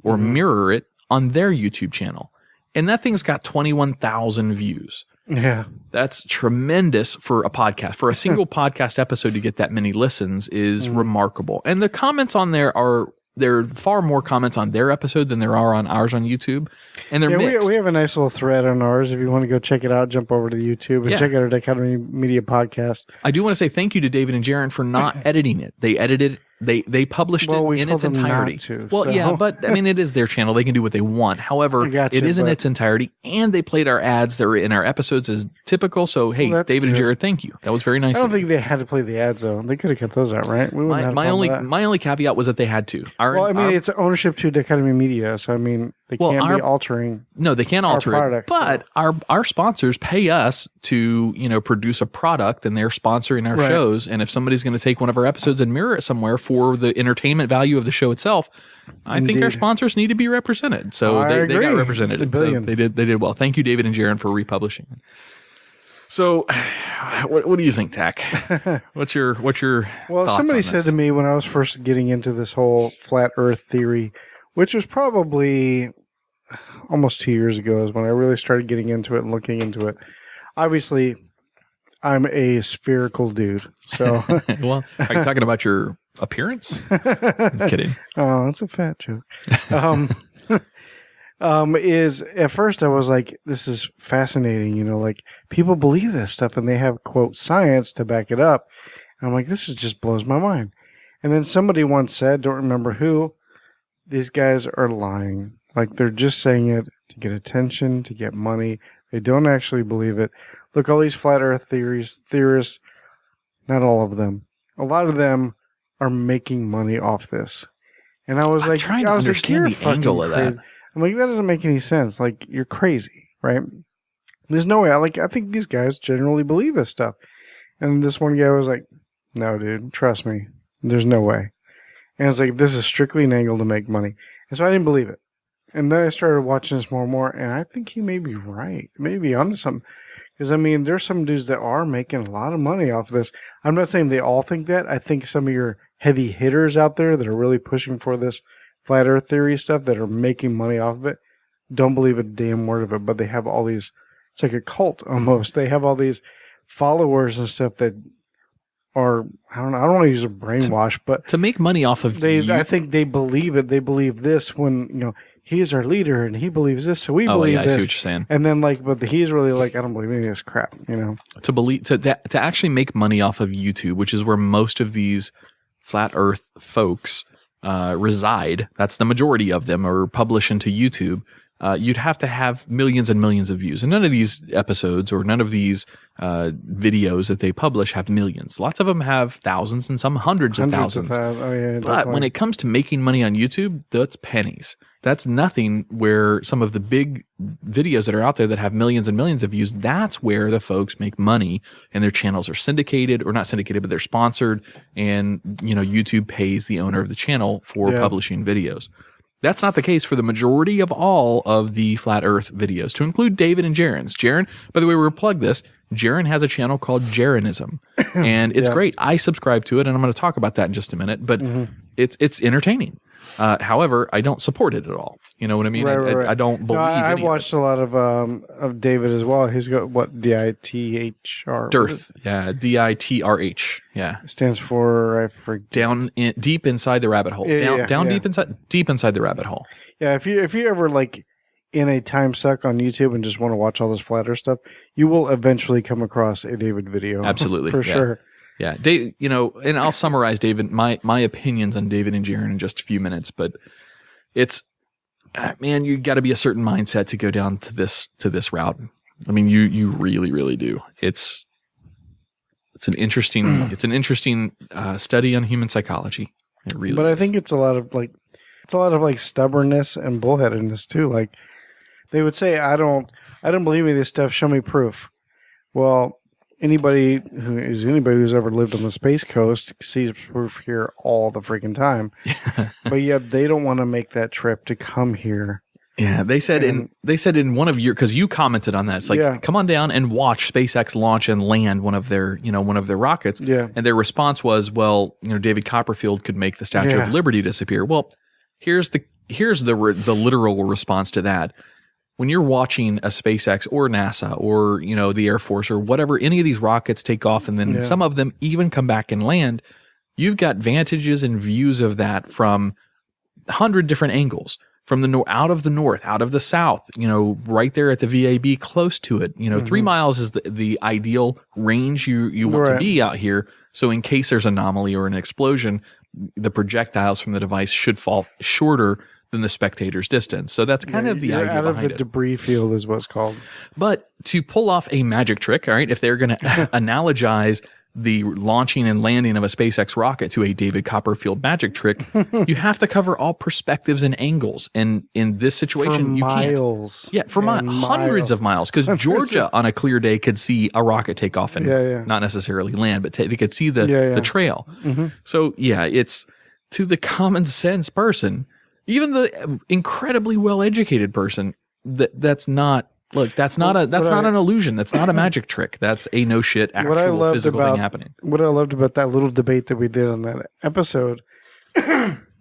or mirror it on their YouTube channel. And that thing's got 21,000 views. Yeah. That's tremendous for a podcast. For a single podcast episode to get that many listens is remarkable. And the comments on there there are far more comments on their episode than there are on ours on YouTube. And they're mixed. We have a nice little thread on ours. If you want to go check it out, jump over to the YouTube and check out our Dichotomy Media podcast. I do want to say thank you to David and Jaron for not editing it. They edited They published it in its entirety. Yeah, but I mean, it is their channel. They can do what they want. However, it is in its entirety, and they played our ads that were in our episodes as typical. So, hey, David and Jared, thank you. That was very nice. I don't think they had to play the ads though. They could have cut those out, right? We wouldn't have my only caveat was that they had to. It's ownership to Dichotomy Media, so I mean, they can't be altering. No, they can't alter product, it. But our sponsors pay us to produce a product, and they're sponsoring our shows. And if somebody's going to take one of our episodes and mirror it somewhere for the entertainment value of the show itself, I think our sponsors need to be represented. So they got represented. So they did well. Thank you, David and Jaron, for republishing it. So, what do you think, Tach? What's your thoughts somebody said to me when I was first getting into this whole flat Earth theory, which was probably almost 2 years ago, is when I really started getting into it and looking into it. Obviously, I'm a spherical dude. So, well, are you talking about your appearance? I'm kidding. Oh, it's a fat joke. is at first I was like, this is fascinating. You know, like people believe this stuff and they have, quote, science to back it up. And I'm like, this just blows my mind. And then somebody once said, don't remember who, these guys are lying. Like they're just saying it to get attention, to get money. They don't actually believe it. Look, all these flat earth theorists, not all of them, a lot of them are making money off this. And I was trying to understand the angle of that. I'm like, that doesn't make any sense. Like, you're crazy, right? There's no way. I think these guys generally believe this stuff. And this one guy was like, no, dude, trust me. There's no way. And it's like, this is strictly an angle to make money. And so I didn't believe it. And then I started watching this more and more, and I think he may be right. Maybe onto something. Because, I mean, there's some dudes that are making a lot of money off of this. I'm not saying they all think that. I think some of your heavy hitters out there that are really pushing for this flat earth theory stuff, that are making money off of it, don't believe a damn word of it. But they have all these, it's like a cult almost. They have all these followers and stuff that are, I don't want to use a brainwash, but to make money off of I think they believe it. They believe this when, you know, he's our leader and he believes this, so we believe this. I see what you're saying. And then but he's really like, I don't believe any of this crap, you know. To actually make money off of YouTube, which is where most of these flat earth folks reside, that's the majority of them, or publish into YouTube, you'd have to have millions and millions of views. And none of these episodes or none of these videos that they publish have millions. Lots of them have thousands and some hundreds of thousands. But when it comes to making money on YouTube, that's pennies. That's nothing. Where some of the big videos that are out there that have millions and millions of views, that's where the folks make money, and their channels are syndicated, or not syndicated, but they're sponsored, and you know, YouTube pays the owner of the channel for publishing videos. That's not the case for the majority of all of the flat earth videos, to include David and Jaren's. Jaren, by the way, we'll plug this. Jaren has a channel called Jarenism, and it's great. I subscribe to it, and I'm going to talk about that in just a minute, but it's entertaining. However, I don't support it at all. You know what I mean? Right. I don't believe I've watched a lot of David as well. He's got what, DITHR? Dearth. Yeah, DITRH. Yeah. It stands for, I forget. Deep inside the rabbit hole. Deep inside the rabbit hole. Yeah, if you ever like in a time suck on YouTube and just want to watch all this flat earth stuff, you will eventually come across a David video. Absolutely. For sure. Yeah, Dave, you know, and I'll summarize David, my opinions on David and Jaren in just a few minutes, but it's, man, you got to be a certain mindset to go down to this route. I mean, you really, really do. It's an interesting study on human psychology. It really But is. I think it's a lot of like stubbornness and bullheadedness too. Like they would say, I don't believe any of this stuff. Show me proof. Well, anybody who's ever lived on the Space Coast sees proof here all the freaking time. But yet they don't want to make that trip to come here. Yeah, they said in one of your, because you commented on that. It's like, come on down and watch SpaceX launch and land one of their rockets. Yeah. And their response was, well, you know, David Copperfield could make the Statue of Liberty disappear. Well, here's the literal response to that. When you're watching a SpaceX or NASA or, you know, the Air Force or whatever, any of these rockets take off and then some of them even come back and land, you've got vantages and views of that from 100 different angles, from the out of the north, out of the south, you know, right there at the VAB, close to it. You know, 3 miles is the ideal range you want to be out here. So in case there's an anomaly or an explosion, the projectiles from the device should fall shorter than the spectator's distance. So that's kind of the idea out of behind the it. debris field is what's called. But to pull off a magic trick, all right, if they're going to analogize the launching and landing of a SpaceX rocket to a David Copperfield magic trick, you have to cover all perspectives and angles. And in this situation, you can't. Yeah, for hundreds of miles. Because Georgia on a clear day could see a rocket take off and not necessarily land, but they could see the trail. So yeah, it's to the common sense person, even the incredibly well-educated person, that's not an illusion. That's not a magic trick. That's a no shit actual physical thing happening. What I loved about that little debate that we did on that episode,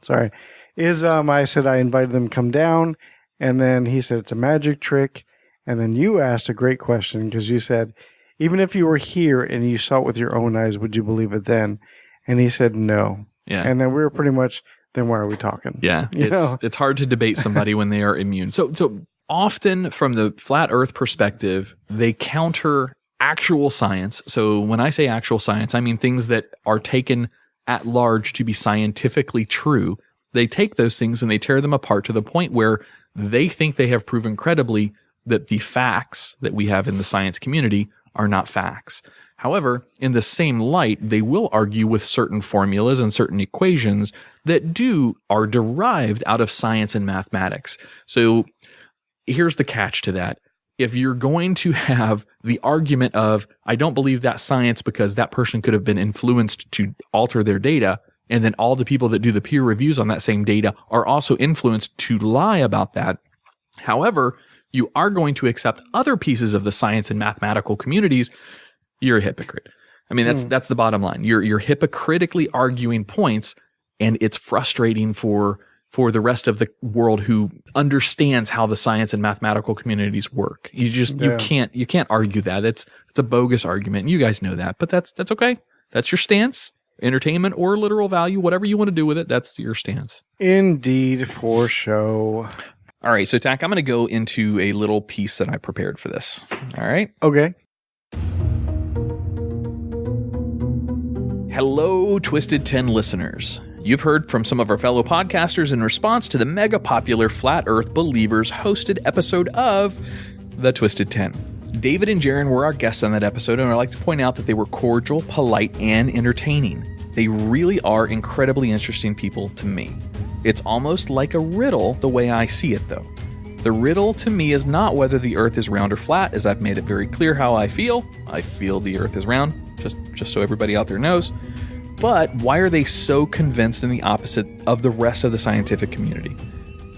sorry, is I said I invited them to come down, and then he said it's a magic trick, and then you asked a great question because you said, even if you were here and you saw it with your own eyes, would you believe it then? And he said no. Yeah. And then we were pretty much then why are we talking? Yeah, it's hard to debate somebody when they are immune. So often from the flat earth perspective, they counter actual science. So when I say actual science, I mean things that are taken at large to be scientifically true. They take those things and they tear them apart to the point where they think they have proven credibly that the facts that we have in the science community are not facts. However, in the same light, they will argue with certain formulas and certain equations that are derived out of science and mathematics. So here's the catch to that. If you're going to have the argument of, I don't believe that science because that person could have been influenced to alter their data, and then all the people that do the peer reviews on that same data are also influenced to lie about that. However, you are going to accept other pieces of the science and mathematical communities, you're a hypocrite. I mean, that's the bottom line. You're hypocritically arguing points, and it's frustrating for the rest of the world who understands how the science and mathematical communities work. You can't argue that. It's a bogus argument. And you guys know that, but that's okay. That's your stance. Entertainment or literal value, whatever you want to do with it, that's your stance. Indeed, for show. All right, so Tach, I'm going to go into a little piece that I prepared for this. All right? Okay. Hello, Twisted 10 listeners. You've heard from some of our fellow podcasters in response to the mega popular Flat Earth Believers hosted episode of The Twisted 10. David and Jaron were our guests on that episode, and I'd like to point out that they were cordial, polite, and entertaining. They really are incredibly interesting people to me. It's almost like a riddle the way I see it, though. The riddle to me is not whether the Earth is round or flat, as I've made it very clear how I feel. I feel the Earth is round, just so everybody out there knows. But why are they so convinced in the opposite of the rest of the scientific community?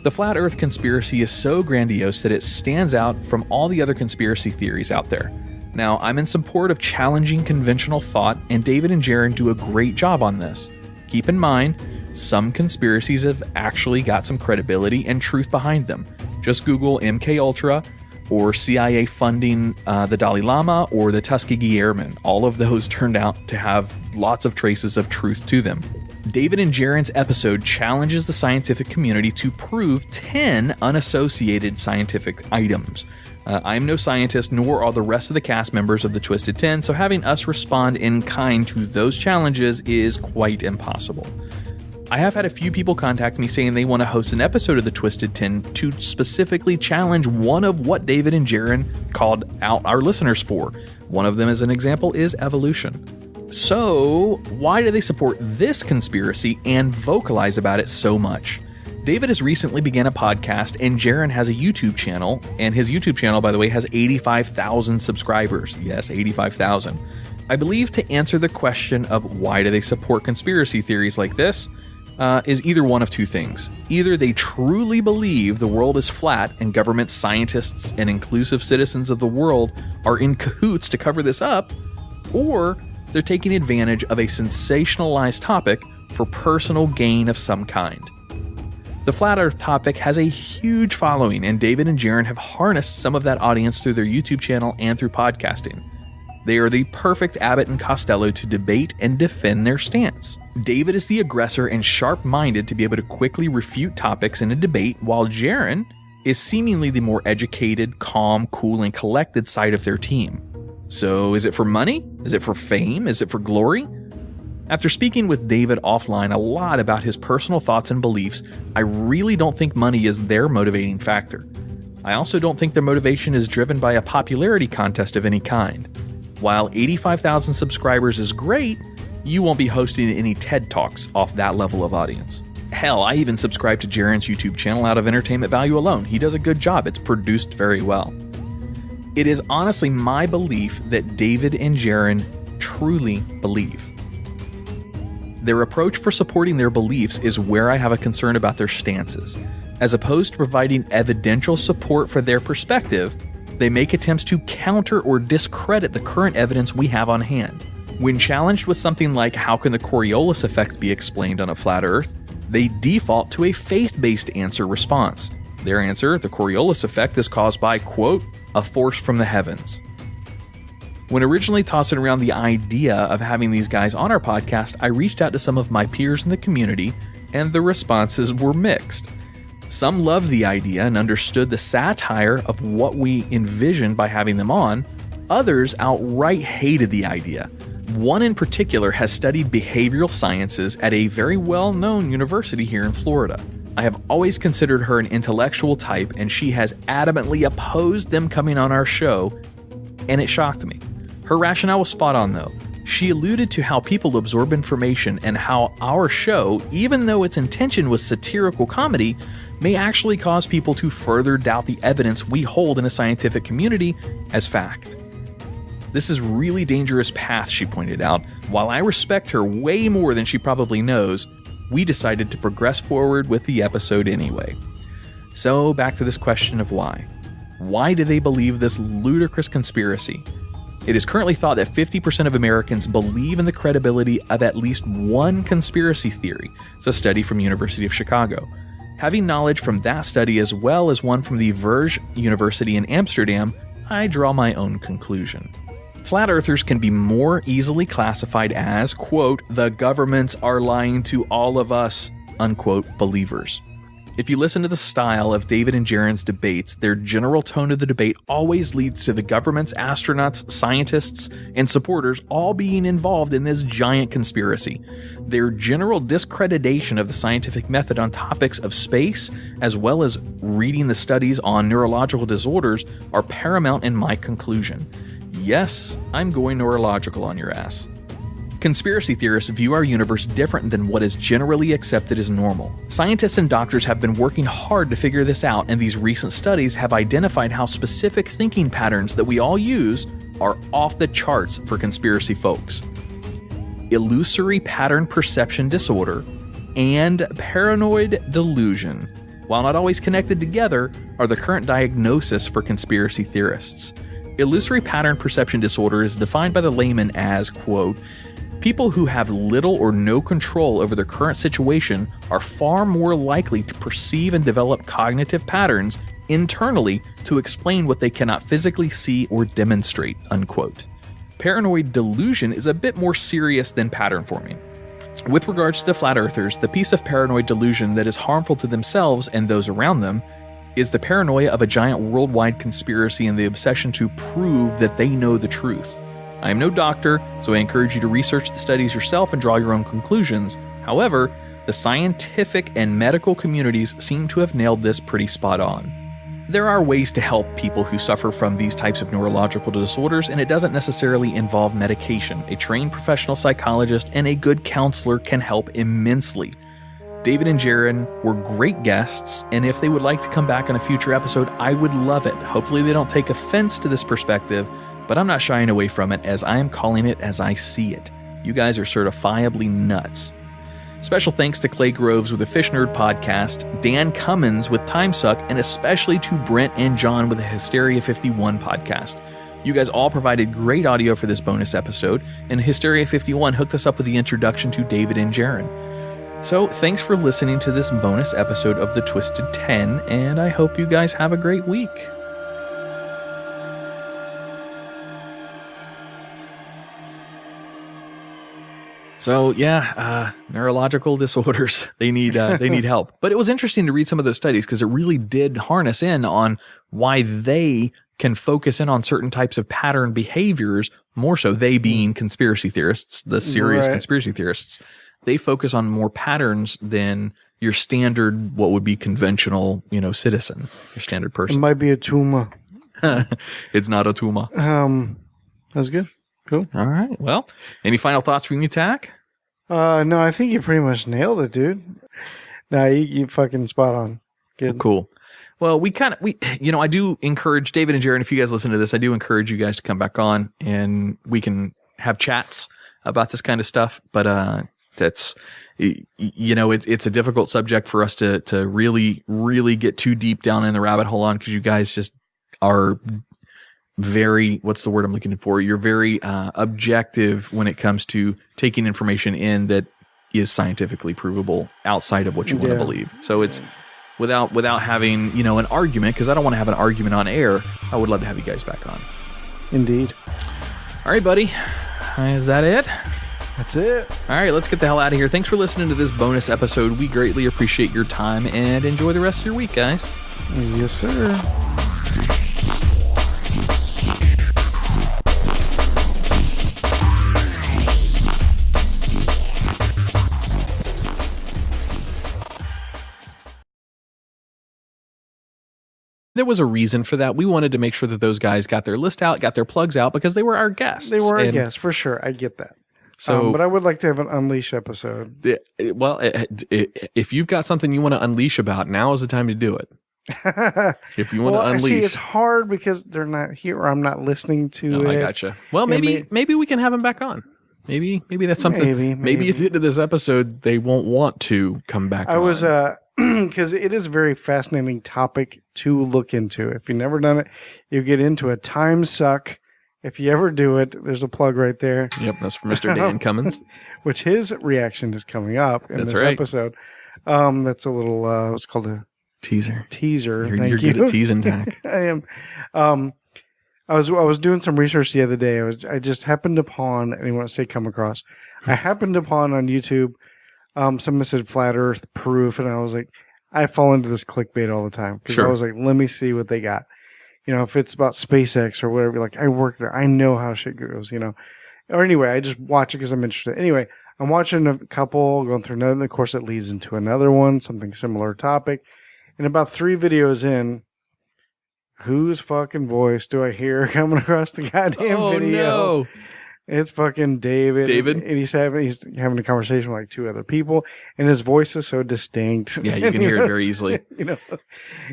The Flat Earth conspiracy is so grandiose that it stands out from all the other conspiracy theories out there. Now, I'm in support of challenging conventional thought, and David and Jaron do a great job on this. Keep in mind, some conspiracies have actually got some credibility and truth behind them. Just Google MKUltra or CIA funding the Dalai Lama or the Tuskegee Airmen. All of those turned out to have lots of traces of truth to them. David and Jaron's episode challenges the scientific community to prove 10 unassociated scientific items. I am no scientist, nor are the rest of the cast members of the Twisted 10, so having us respond in kind to those challenges is quite impossible. I have had a few people contact me saying they want to host an episode of the Twisted 10 to specifically challenge one of what David and Jaron called out our listeners for. One of them, as an example, is evolution. So, why do they support this conspiracy and vocalize about it so much? David has recently begun a podcast, and Jaron has a YouTube channel, and his YouTube channel, by the way, has 85,000 subscribers. Yes, 85,000. I believe to answer the question of why do they support conspiracy theories like this, is either one of two things. Either they truly believe the world is flat and government scientists and inclusive citizens of the world are in cahoots to cover this up, or they're taking advantage of a sensationalized topic for personal gain of some kind. The Flat Earth topic has a huge following, and David and Jaron have harnessed some of that audience through their YouTube channel and through podcasting. They are the perfect Abbott and Costello to debate and defend their stance. David is the aggressor and sharp-minded to be able to quickly refute topics in a debate, while Jaron is seemingly the more educated, calm, cool, and collected side of their team. So is it for money? Is it for fame? Is it for glory? After speaking with David offline a lot about his personal thoughts and beliefs, I really don't think money is their motivating factor. I also don't think their motivation is driven by a popularity contest of any kind. While 85,000 subscribers is great, you won't be hosting any TED Talks off that level of audience. Hell, I even subscribe to Jaron's YouTube channel out of entertainment value alone. He does a good job. It's produced very well. It is honestly my belief that David and Jaron truly believe. Their approach for supporting their beliefs is where I have a concern about their stances. As opposed to providing evidential support for their perspective, they make attempts to counter or discredit the current evidence we have on hand. When challenged with something like how can the Coriolis effect be explained on a flat Earth, they default to a faith-based answer response. Their answer, the Coriolis effect, is caused by, quote, a force from the heavens. When originally tossing around the idea of having these guys on our podcast, I reached out to some of my peers in the community and the responses were mixed. Some loved the idea and understood the satire of what we envisioned by having them on. Others outright hated the idea. One in particular has studied behavioral sciences at a very well-known university here in Florida. I have always considered her an intellectual type, and she has adamantly opposed them coming on our show, and it shocked me. Her rationale was spot on, though. She alluded to how people absorb information and how our show, even though its intention was satirical comedy, may actually cause people to further doubt the evidence we hold in a scientific community as fact. This is really dangerous path, she pointed out. While I respect her way more than she probably knows, we decided to progress forward with the episode anyway. So back to this question of why. Why do they believe this ludicrous conspiracy? It is currently thought that 50% of Americans believe in the credibility of at least one conspiracy theory. It's a study from University of Chicago. Having knowledge from that study as well as one from the Verge University in Amsterdam, I draw my own conclusion. Flat earthers can be more easily classified as, quote, the governments are lying to all of us, unquote, believers. If you listen to the style of David and Jaron's debates, their general tone of the debate always leads to the government's astronauts, scientists, and supporters all being involved in this giant conspiracy. Their general discreditation of the scientific method on topics of space, as well as reading the studies on neurological disorders, are paramount in my conclusion. Yes, I'm going neurological on your ass. Conspiracy theorists view our universe different than what is generally accepted as normal. Scientists and doctors have been working hard to figure this out, and these recent studies have identified how specific thinking patterns that we all use are off the charts for conspiracy folks. Illusory pattern perception disorder and paranoid delusion, while not always connected together, are the current diagnosis for conspiracy theorists. Illusory pattern perception disorder is defined by the layman as, quote, people who have little or no control over their current situation are far more likely to perceive and develop cognitive patterns internally to explain what they cannot physically see or demonstrate, unquote. Paranoid delusion is a bit more serious than pattern forming. With regards to flat earthers, the piece of paranoid delusion that is harmful to themselves and those around them is the paranoia of a giant worldwide conspiracy and the obsession to prove that they know the truth. I am no doctor, so I encourage you to research the studies yourself and draw your own conclusions. However, the scientific and medical communities seem to have nailed this pretty spot on. There are ways to help people who suffer from these types of neurological disorders, and it doesn't necessarily involve medication. A trained professional psychologist and a good counselor can help immensely. David and Jaron were great guests, and if they would like to come back on a future episode, I would love it. Hopefully they don't take offense to this perspective, but I'm not shying away from it, as I am calling it as I see it. You guys are certifiably nuts. Special thanks to Clay Groves with the Fish Nerd Podcast, Dan Cummins with Timesuck, and especially to Brent and John with the Hysteria 51 podcast. You guys all provided great audio for this bonus episode, and Hysteria 51 hooked us up with the introduction to David and Jaron. So thanks for listening to this bonus episode of The Twisted 10, and I hope you guys have a great week. So yeah, neurological disorders, they need help. But it was interesting to read some of those studies because it really did harness in on why they can focus in on certain types of pattern behaviors, more so they being conspiracy theorists, the serious conspiracy theorists. They focus on more patterns than your standard, what would be conventional, citizen, your standard person. It might be a tumor. It's not a tumor. That's good. Cool. All right. Well, any final thoughts from you, Tach? No, I think you pretty much nailed it, dude. No, you fucking spot on. Good. Cool. Well, I do encourage David and Jaron, if you guys listen to this, I do encourage you guys to come back on and we can have chats about this kind of stuff. But, that's, it's a difficult subject for us to really, really get too deep down in the rabbit hole on, because you guys just are very, what's the word I'm looking for? You're very objective when it comes to taking information in that is scientifically provable outside of what you want to believe. So it's without having, an argument, because I don't want to have an argument on air. I would love to have you guys back on. Indeed. All right, buddy. Is that it? That's it. All right, let's get the hell out of here. Thanks for listening to this bonus episode. We greatly appreciate your time, and enjoy the rest of your week, guys. Yes, sir. There was a reason for that. We wanted to make sure that those guys got their list out, got their plugs out, because they were our guests. They were our guests, for sure. I get that. So, but I would like to have an Unleash episode. Well, if you've got something you want to unleash about, now is the time to do it. If you want to unleash. See, it's hard because they're not here or I'm not listening to it. I gotcha. Well, maybe we can have them back on. Maybe that's something. Maybe at the end of this episode, they won't want to come back on. I was, because it is a very fascinating topic to look into. If you've never done it, you get into a Timesuck. If you ever do it, there's a plug right there. Yep, that's from Mr. Dan Cummins. Which his reaction is coming up in this episode. That's a little, what's called a teaser. You're good at teasing, Tach. I am. I was doing some research the other day. I just happened upon, and you want to say come across, I happened upon on YouTube, someone said flat earth proof, and I was like, I fall into this clickbait all the time. Because I was like, let me see what they got. You know, if it's about SpaceX or whatever, like I work there, I know how shit goes, you know. Or anyway, I just watch it because I'm interested. Anyway, I'm watching a couple, going through another, and of course it leads into another one, something similar topic. And about 3 videos in, whose fucking voice do I hear coming across the goddamn video? No. It's fucking David. And he's having a conversation with like 2 other people, and his voice is so distinct. Yeah, you can hear it very easily. You know,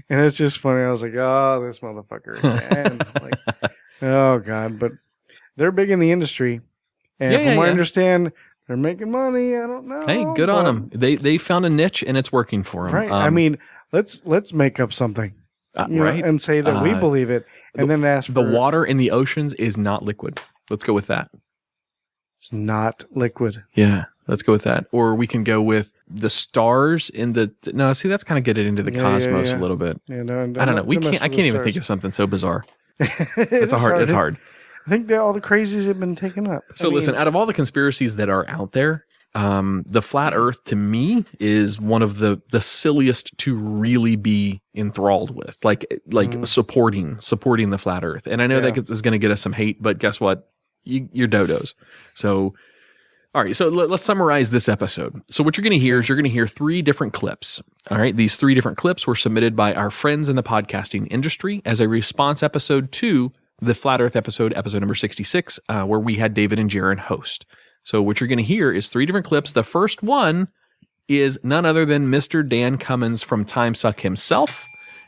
and it's just funny. I was like, oh, this motherfucker again. Like, oh god, but they're big in the industry, and from what I understand, they're making money. I don't know. Hey, good on them. They found a niche and it's working for them. Right. I mean, let's make up something, right, and say that we believe it, and then ask for the water in the oceans is not liquid. Let's go with that. It's not liquid. Yeah, let's go with that. Or we can go with the stars in the. No, see, that's kind of get it into the cosmos a little bit. Yeah, no, I don't know. I can't even think of something so bizarre. It's hard. I think all the crazies have been taken up. So listen, out of all the conspiracies that are out there, the flat Earth to me is one of the silliest to really be enthralled with, like supporting the flat Earth. And I know that is going to get us some hate, but guess what? You're dodos. So, all right. So let's summarize this episode. So what you're going to hear is you're going to hear 3 different clips. All right. These 3 different clips were submitted by our friends in the podcasting industry as a response episode to the Flat Earth episode number 66, where we had David and Jaron host. So what you're going to hear is 3 different clips. The first one is none other than Mr. Dan Cummins from Timesuck himself.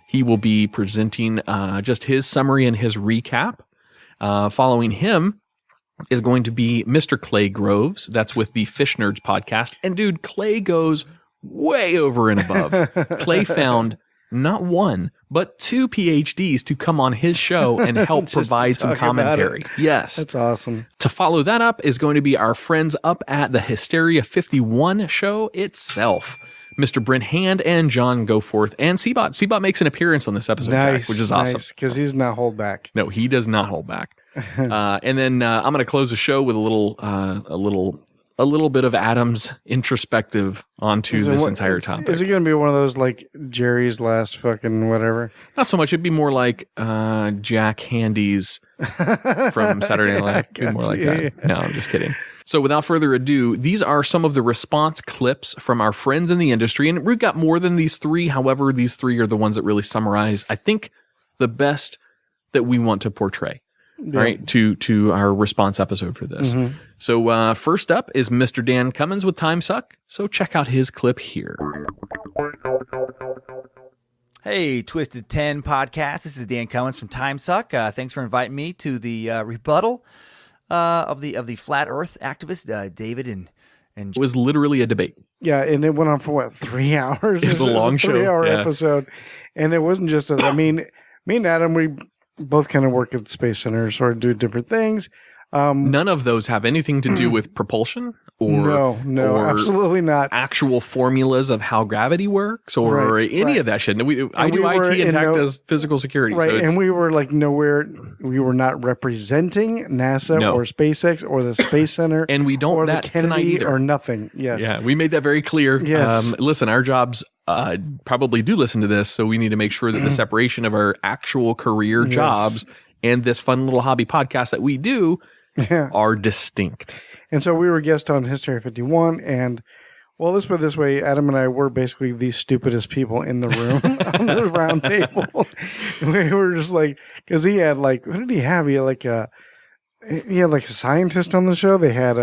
He will be presenting just his summary and his recap. Following him is going to be Mr. Clay Groves. That's with the Fish Nerds podcast. And dude, Clay goes way over and above. Clay found not 1, but 2 PhDs to come on his show and help provide some commentary. Yes. That's awesome. To follow that up is going to be our friends up at the Hysteria 51 show itself. Mr. Brent Hand and John Goforth and Seabot. Seabot makes an appearance on this episode, which is awesome. Because he's not hold back. No, he does not hold back. And then I'm going to close the show with a little bit of Adam's introspective onto this entire topic. Is it going to be one of those like Jerry's last fucking whatever? Not so much. It'd be more like Jack Handy's from Saturday Night Live. It'd be more like that. No, I'm just kidding. So without further ado, these are some of the response clips from our friends in the industry. And we've got more than these 3. However, these 3 are the ones that really summarize, I think, the best that we want to portray. Right, to our response episode for this. Mm-hmm. So first up is Mr. Dan Cummins with Timesuck. So check out his clip here. Hey, Twisted 10 podcast. This is Dan Cummins from Timesuck. Thanks for inviting me to the rebuttal of the flat Earth activist David and. It was literally a debate. Yeah, and it went on for 3 hours? It was a long show. 3-hour episode, and it wasn't just. Me and Adam, we both kind of work at Space Center, sort of do different things. None of those have anything to do with propulsion no, or absolutely not. actual formulas of how gravity works or any of that shit. I do IT and Tach does physical security. Right, so and we were like nowhere. We were not representing NASA or SpaceX or the Space Center, and we don't or that the Kennedy tonight either. Or nothing. Yes, yeah, we made that very clear. Yes, listen, our jobs probably do listen to this, so we need to make sure that the separation of our actual career jobs and this fun little hobby podcast that we do are distinct. And so we were guests on Hysteria 51, and well, let's put it this way: Adam and I were basically the stupidest people in the room on the round table. We were just like, because he had like, what did he have? He had like a scientist on the show. They had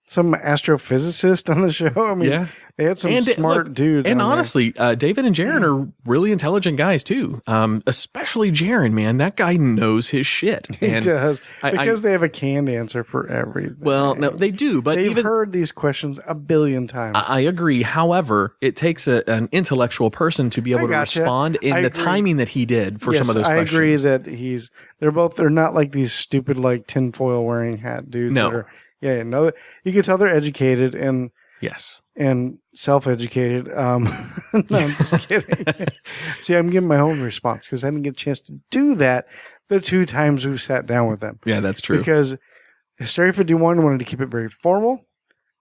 some astrophysicist on the show. I mean, they had some smart dudes. And honestly, David and Jaron are really intelligent guys too. Especially Jaron, man. That guy knows his shit. He does. Because they have a canned answer for everything. Well, no, they do. But they've heard these questions a billion times. I agree. However, it takes an intellectual person to be able to respond in the timing that he did for some of those questions. I agree that they're not like these stupid like tinfoil wearing hat dudes. No. No, you can tell they're educated and and self-educated. No, I'm just kidding. See, I'm giving my own response because I didn't get a chance to do that the 2 times we've sat down with them. Yeah, that's true. Because Hysteria 51 wanted to keep it very formal,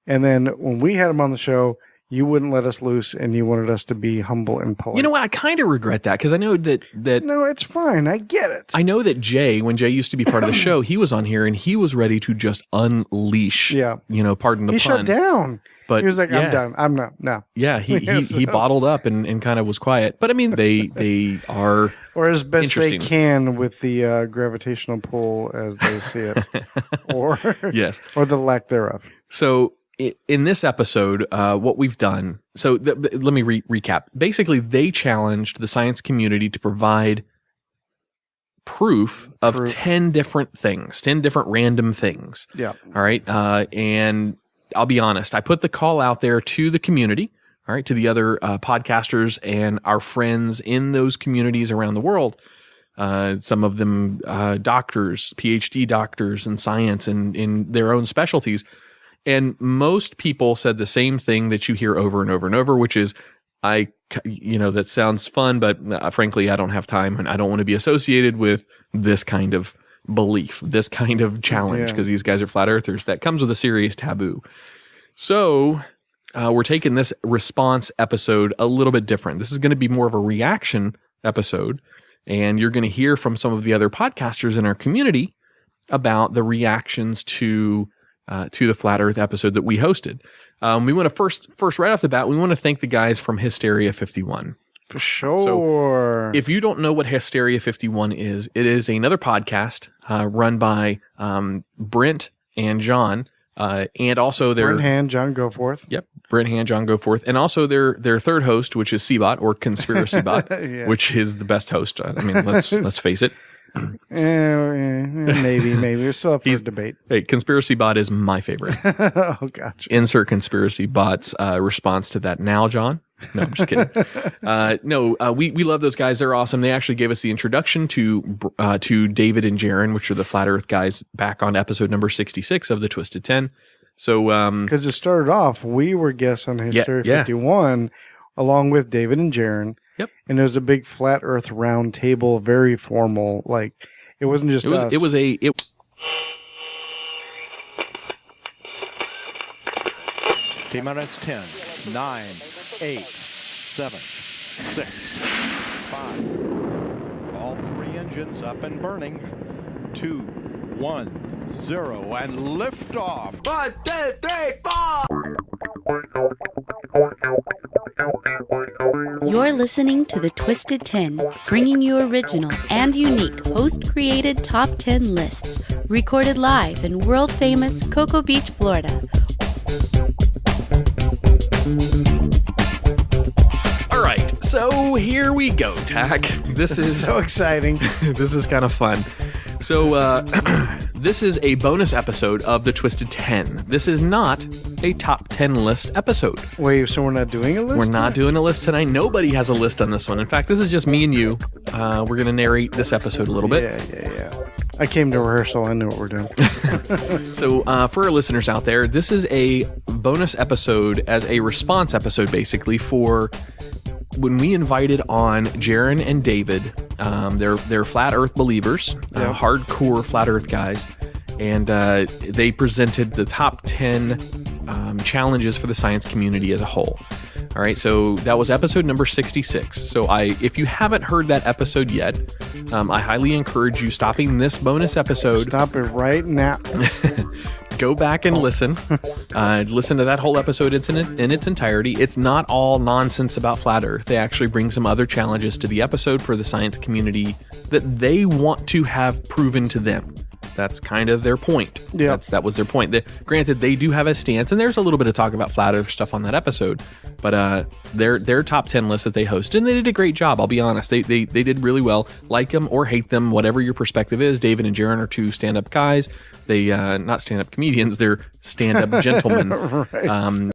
and then when we had them on the show, you wouldn't let us loose, and you wanted us to be humble and polite. You know what? I kind of regret that because I know that. No, it's fine. I get it. I know that Jay, when Jay used to be part of the show, he was on here and he was ready to just unleash. Yeah. Pardon the pun. He shut down. But he was like, "I'm done. I'm not. No." Yeah, he bottled up and kind of was quiet. But I mean, they are or as best they can with the gravitational pull as they see it, or or the lack thereof. So. In this episode, what we've done, so let me recap. Basically, they challenged the science community to provide proof of 10 different things, 10 different random things. Yeah. All right. And I'll be honest, I put the call out there to the community, all right, to the other podcasters and our friends in those communities around the world. Some of them doctors, PhD doctors in science and in their own specialties. And most people said the same thing that you hear over and over and over, which is, that sounds fun, but frankly, I don't have time and I don't want to be associated with this kind of belief, this kind of challenge, because these guys are flat earthers. That comes with a serious taboo. So we're taking this response episode a little bit different. This is going to be more of a reaction episode, and you're going to hear from some of the other podcasters in our community about the reactions to the Flat Earth episode that we hosted. We want to first right off the bat, we want to thank the guys from Hysteria 51. For sure. So if you don't know what Hysteria 51 is, it is another podcast run by Brent and John, and also their Brent Hand, John Goforth. Yep, Brent Hand, John Goforth, and also their third host, which is Seabot or Conspiracy Bot, which is the best host. I mean, let's face it. Maybe we're still up for debate. Hey, Conspiracy Bot is my favorite. Oh, gotcha. Insert Conspiracy Bot's response to that now, John. No, I'm just kidding. We love those guys. They're awesome. They actually gave us the introduction to David and Jaron, which are the Flat Earth guys, back on episode number 66 of the Twisted 10. So, because it started off, we were guests on Hysteria 51 along with David and Jaron. Yep. And it was a big Flat Earth round table, very formal. Like, it wasn't just us. It was T-minus 10, 9, 8, 7, 6, 5. All 3 engines up and burning. 2, 1, 0, and liftoff. 1, 2, 3, 4. You're listening to The Twisted 10, bringing you original and unique host-created top 10 lists, recorded live in world-famous Cocoa Beach, Florida. All right, so here we go, Tach. This is so exciting. This is kind of fun. So This is a bonus episode of the Twisted 10. This is not a top 10 list episode. Wait, so we're not doing a list? We're not doing a list tonight. Nobody has a list on this one. In fact, this is just me and you. We're going to narrate this episode a little bit. Yeah. I came to rehearsal. I knew what we're doing. So for our listeners out there, this is a bonus episode as a response episode, basically, for when we invited on Jaron and David. They're flat Earth believers, hardcore flat Earth guys, and they presented the top 10 challenges for the science community as a whole. All right, so that was episode number 66. So if you haven't heard that episode yet, I highly encourage you stopping this bonus episode. Stop it right now. Go back and listen. Listen to that whole episode in its entirety. It's not all nonsense about Flat Earth. They actually bring some other challenges to the episode for the science community that they want to have proven to them. That's kind of their point. Yeah. That was their point. Granted, they do have a stance, and there's a little bit of talk about Flat Earth stuff on that episode, but their top 10 list that they hosted, and they did a great job, I'll be honest. They did really well. Like them or hate them, whatever your perspective is. David and Jaron are two stand-up guys. They not stand-up comedians, they're stand-up gentlemen. Right.